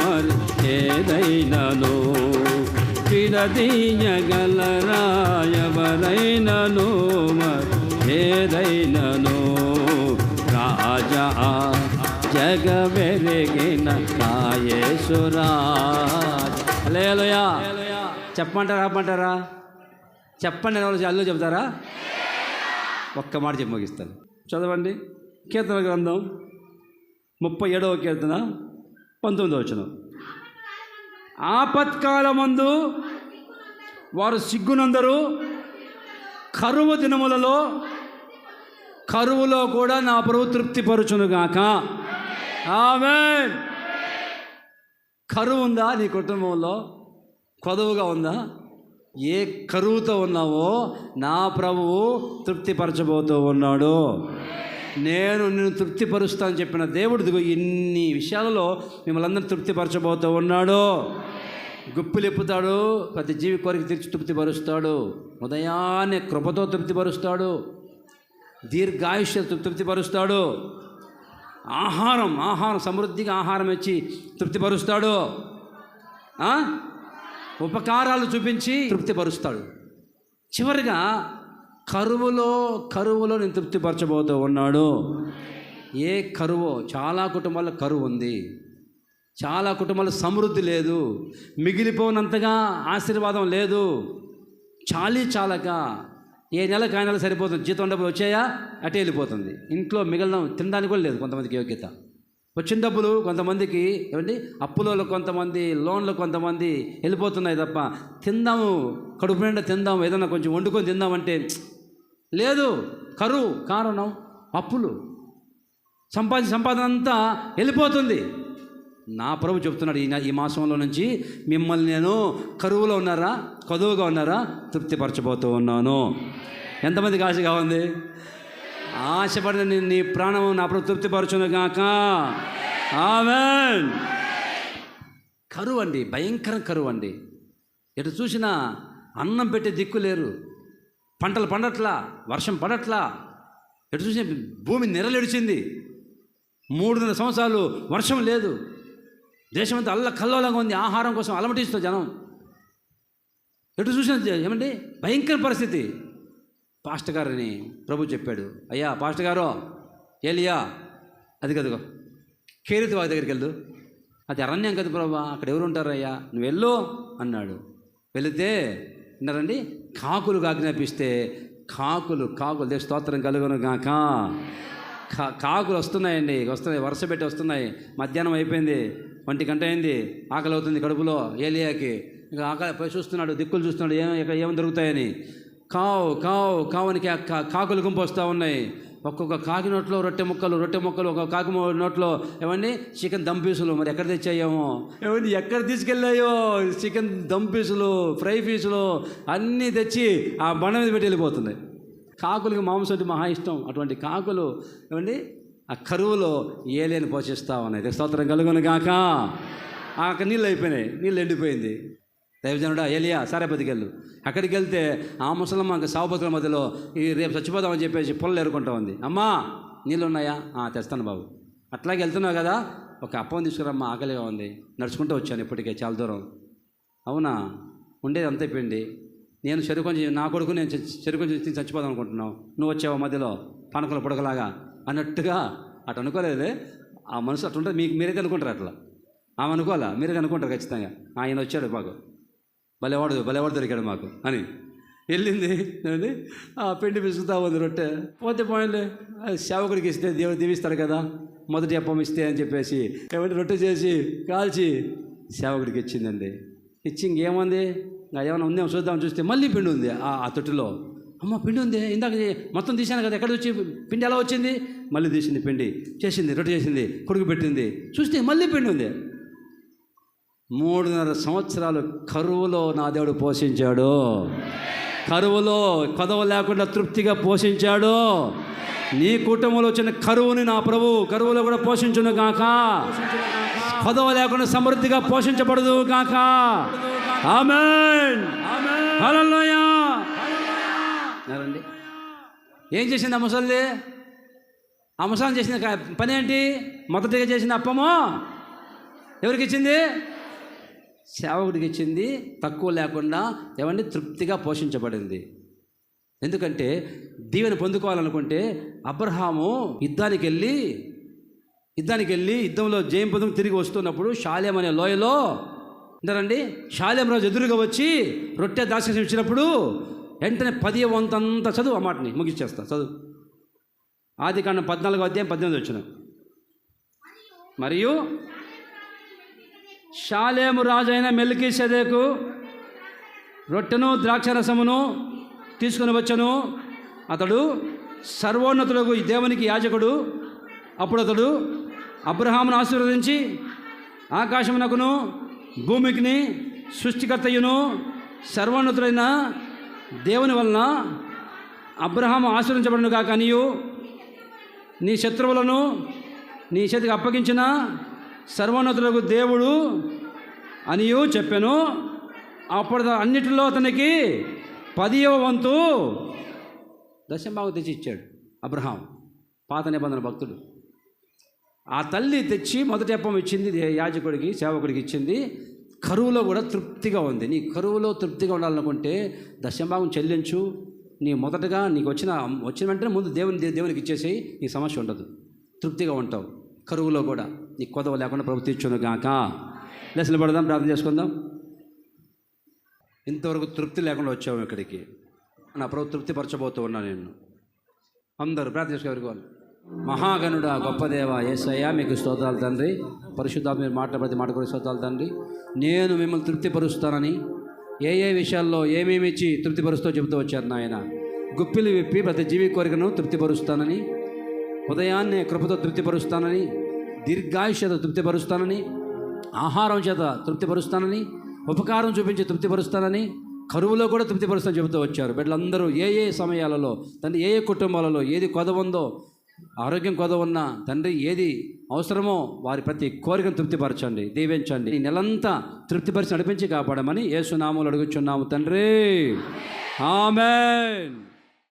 మరి ఏదైనాను విడదీయగలరా ఎవరైనాను మరి ఏదైనాను. రాజా జగమెరిగిన నా యేసు రాజా. హల్లెలూయా. చెప్పమంటారా ఆపమంటారా? చెప్పండి. ఎవరు అల్లు చెప్తారా? ఒక్క మాట చెప్పి ముగిస్తాను. చదవండి. కీర్తన గ్రంథం 37వ కీర్తన 19వ వచనం. ఆపత్కాలమందు వారు సిగ్గునందరు, కరువు దినములలో కరువులో కూడా నా ప్రభు తృప్తిపరచునుగాక. ఆమేన్. కరువు ఉందా నీ కుటుంబంలో? కొదవుగా ఉందా? ఏ కరువుతో ఉన్నావో నా ప్రభువు తృప్తిపరచబోతూ ఉన్నాడు. నేను నిన్ను తృప్తిపరుస్తానని చెప్పిన దేవుడు ఇన్ని విషయాలలో మిమ్మల్ని అందరినీ తృప్తిపరచబోతూ ఉన్నాడు. గుప్పులెప్పుతాడు, ప్రతి జీవి కోరిక తీర్చి తృప్తిపరుస్తాడు. ఉదయాన్నే కృపతో తృప్తిపరుస్తాడు, దీర్ఘాయుష్య తృప్తిపరుస్తాడు. ఆహారం సమృద్ధిగా ఆహారం ఇచ్చి తృప్తిపరుస్తాడు. ఉపకారాలు చూపించి తృప్తిపరుస్తాడు. చివరిగా కరువులో నేను తృప్తిపరచబోతూ ఉన్నాడు. ఏ కరువో? చాలా కుటుంబాల్లో కరువు ఉంది, చాలా కుటుంబాల్లో సమృద్ధి లేదు, మిగిలిపోనంతగా ఆశీర్వాదం లేదు. చాలక ఏ నెలకు ఆ నెల సరిపోతుంది. జీతం డబ్బులు వచ్చాయా అటే వెళ్ళిపోతుంది. ఇంట్లో మిగలడం తినడానికి కూడా లేదు కొంతమందికి యోగ్యత. వచ్చిన డబ్బులు కొంతమందికి ఏమండి అప్పులలో, కొంతమంది లోన్లు, కొంతమంది వెళ్ళిపోతున్నాయి తప్ప తిందాము, కడుపు నిండా తిందాము, ఏదైనా కొంచెం వండుకొని తిందామంటే లేదు. కరువు కారణం అప్పులు. సంపాదన అంతా వెళ్ళిపోతుంది. నా ప్రభు చెప్తున్నాడు ఈ మాసంలో నుంచి మిమ్మల్ని నేను కరువులో ఉన్నారా, కొదువుగా ఉన్నారా, తృప్తిపరచబోతూ ఉన్నాను. ఎంతమందికి ఆశగా ఉంది? ఆశపడిన నీ ప్రాణము నా ప్రభు తృప్తిపరచును గాక. ఆమేన్. కరువు అండి, భయంకర కరువు అండి. ఎటు చూసినా అన్నం పెట్టే దిక్కు లేరు, పంటలు పండట్లా, వర్షం పడట్లా. ఎటు చూసినా భూమి నెరలేడిచింది. 3 సంవత్సరాలు వర్షం లేదు. దేశమంతా కల్లోలంగా ఉంది. ఆహారం కోసం అలమటిస్తుంది జనం. ఎటు చూసినా ఏమండి భయంకర పరిస్థితి. పాస్టర్ గారిని ప్రభు చెప్పాడు, అయ్యా పాస్టర్ గారు, ఏలియా అదిగో కేరితి వారి దగ్గరికి వెళ్ళు. అది అరణ్యం కదా ప్రభు, అక్కడ ఎవరు ఉంటారు అయ్యా, నువ్వు వెళ్ళు అన్నాడు. వెళితే విన్నారండి, కాకులు ఆజ్ఞాపిస్తే కాకులు దేవ స్తోత్రం కలుగును గాక. కాకులు వస్తున్నాయండి, వరుస పెట్టి వస్తున్నాయి. మధ్యాహ్నం అయిపోయింది, 1 గంట అయింది, ఆకలి అవుతుంది కడుపులో ఏలియాకి. ఇంకా ఆకలి పోయి చూస్తున్నాడు, దిక్కులు చూస్తున్నాడు, ఏమి దొరుకుతాయని. కావు అని కాకులు గుంపు వస్తూ ఉన్నాయి. ఒక్కొక్క కాకి నోట్లో రొట్టె ముక్కలు, ఒక కాకి నోట్లో ఏమండి చికెన్ దమ్ పీసులు. మరి ఎక్కడ తెచ్చాయేమో, ఏమండి ఎక్కడ తీసుకెళ్ళాయో చికెన్ దమ్ పీసులు, ఫ్రై పీసులు అన్నీ తెచ్చి ఆ బండ మీద పెట్టి వెళ్ళిపోతున్నాయి. కాకులకి మాంసం అంటే మహా ఇష్టం. అటువంటి కాకులు ఏమండి ఆ కరువులో ఏలేని పోషిస్తూ ఉన్నాయి. స్తోత్రం కలుగును గాక. ఆ నీళ్ళు అయిపోయినాయి, నీళ్ళు ఎండిపోయింది. దైవజనుడా ఏలియా సారేపతికి వెళ్ళు. అక్కడికి వెళ్తే ఆ ముసలమ్మ సావు బతుకుల మధ్యలో ఈ రేపు చచ్చిపోదామని చెప్పేసి పొలం ఏరుకుంటా ఉంది. అమ్మా నీళ్ళు ఉన్నాయా? తెస్తాను బాబు. అట్లాగే వెళ్తున్నావు కదా, ఒక అప్పం తీసుకురమ్మా, ఆకలిగా ఉంది. నడుచుకుంటూ వచ్చాను ఇప్పటికే చాలా దూరం. అవునా, ఉండేది అంతే పిండి. నేను చెరుకు కొంచెం, నా కొడుకు నేను చెరుకు కొంచెం తిని చచ్చిపోదాం అనుకుంటున్నావు, నువ్వు వచ్చావు మధ్యలో పనకల పుడకలాగా అన్నట్టుగా. అటు అనుకోలేదే ఆ మనసు అట్లుంటే మీరే అనుకుంటారు. అట్లా ఆమె అనుకోవాలా, మీరే అనుకుంటారు ఖచ్చితంగా. ఆయన వచ్చాడు మాకు, భలేవాడు దొరికాడు మాకు అని వెళ్ళింది. ఆ పిండి పిసుకుతా ఉంది, రొట్టె పోతే పోయింది. సేవకుడికి ఇస్తే దేవుడు దీవిస్తాడు కదా, మొదటి అప్పం ఇస్తే అని చెప్పేసి ఏమంటే రొట్టె చేసి కాల్చి సేవకుడికి ఇచ్చిందండి. ఇచ్చి ఇంకేముంది, ఏమైనా ఉందేమో చూద్దామని చూస్తే మళ్ళీ పిండి ఉంది ఆ తొట్టిలో. అమ్మ పిండి ఉంది, ఇందాక మొత్తం తీశాను కదా, ఎక్కడ వచ్చి పిండి ఎలా వచ్చింది? మళ్ళీ తీసింది పిండి, చేసింది రొట్టె చేసింది, కొడుకు పెట్టింది, చూస్తే మళ్ళీ పిండి ఉంది. 3.5 సంవత్సరాలు కరువులో నా దేవుడు పోషించాడు. కరువులో కొదవ లేకుండా తృప్తిగా పోషించాడు. నీ కుటుంబంలో వచ్చిన కరువుని నా ప్రభు కరువులో కూడా పోషించును గాక. కొదవ లేకుండా సమృద్ధిగా పోషించబడదు గాక. ఆమేన్. హల్లెలూయా. ఏం చేసింది ఆ ముసలిది? ఆ ముసలి చేసిన పని ఏంటి? మొదటిగా చేసిన అప్పము ఎవరికి ఇచ్చింది? సేవకుడికి ఇచ్చింది. తక్కువ లేకుండా ఏమండి తృప్తిగా పోషించబడింది. ఎందుకంటే దీవెన పొందుకోవాలనుకుంటే అబ్రహాము యుద్ధానికి వెళ్ళి యుద్ధంలో జయం పొందుకు తిరిగి వస్తున్నప్పుడు షాలేం అనే లోయలో అంటారండి, షాలేం రాజు ఎదురుగా వచ్చి రొట్టె దాస్యం ఇచ్చినప్పుడు వెంటనే 10వ వంతంత చదువు. ఆ మాటని ముగిచ్చేస్తా, చదువు. ఆదికాండం 14వ అధ్యాయం 18 వచ్చిన. మరియు షాలేము రాజు అయిన మెల్కీసెదెకు రొట్టెను ద్రాక్షరసమును తీసుకుని వచ్చను. అతడు సర్వోన్నతులకు దేవునికి యాజకుడు. అప్పుడు అతడు అబ్రహామును ఆశీర్వదించి ఆకాశమునకును భూమికిని సృష్టికర్తయును సర్వోన్నతుడైన దేవుని వలన అబ్రహాము ఆశీర్వదించబడును కాక అనియు, నీ శత్రువులను నీ చేతికి అప్పగించిన సర్వోన్నతులకు దేవుడు అనియు చెప్పాను. అప్పుడు అన్నిటిలో అతనికి 10వ వంతు దశంభాగం తెచ్చి ఇచ్చాడు అబ్రహాం, పాత నిబంధన భక్తుడు. ఆ తల్లి తెచ్చి మొదటి అప్పం ఇచ్చింది యాజకుడికి, సేవకుడికి ఇచ్చింది. కరువులో కూడా తృప్తిగా ఉంది. నీ కరువులో తృప్తిగా ఉండాలనుకుంటే దశంభాగం చెల్లించు. నీ మొదటగా నీకు వచ్చిన వెంటనే ముందు దేవునికి ఇచ్చేసి నీ సమస్య ఉండదు, తృప్తిగా ఉంటావు. కరువులో కూడా నీ కొదవ లేకుండా ప్రభు తీర్చును గాక. లెసలు పడదాం, ప్రార్థన చేసుకుందాం. ఇంతవరకు తృప్తి లేకుండా వచ్చాము ఇక్కడికి. నా ప్రభు తృప్తిపరచబోతూ ఉన్నా నేను. అందరూ ప్రార్థన చేసుకోవాలి. మహాగణుడా, గొప్ప దేవ యేసయ్య, మీకు స్తోత్రాలు తండ్రి. పరిశుద్ధాత్మ మీరు ప్రతి మాట కూడా స్తోత్రాలు తండ్రి. నేను మిమ్మల్ని తృప్తిపరుస్తానని ఏ విషయాల్లో ఏమేమి ఇచ్చి తృప్తిపరుస్తూ చెబుతూ వచ్చారు నాయన. గుప్పిలు విప్పి ప్రతి జీవి కోరికను తృప్తిపరుస్తానని, ఉదయాన్నే కృపతో తృప్తిపరుస్తానని, దీర్ఘాయుష్ చేత తృప్తిపరుస్తానని, ఆహారం చేత తృప్తిపరుస్తానని, ఉపకారం చూపించి తృప్తిపరుస్తానని, కరువులో కూడా తృప్తిపరుస్తానని చెబుతూ వచ్చారు. బిడ్డలందరూ ఏ సమయాలలో తండ్రి, ఏ కుటుంబాలలో ఏది కొదవ ఉందో, ఆరోగ్యం కొదవ ఉన్నా తండ్రి, ఏది అవసరమో వారి ప్రతి కోరికను తృప్తిపరచండి, దీవించండి. ఈ నెలంతా తృప్తిపరిచి నడిపించి కాపాడమని యేసు నామములో అడుగుచున్నాము తండ్రి. ఆమేన్.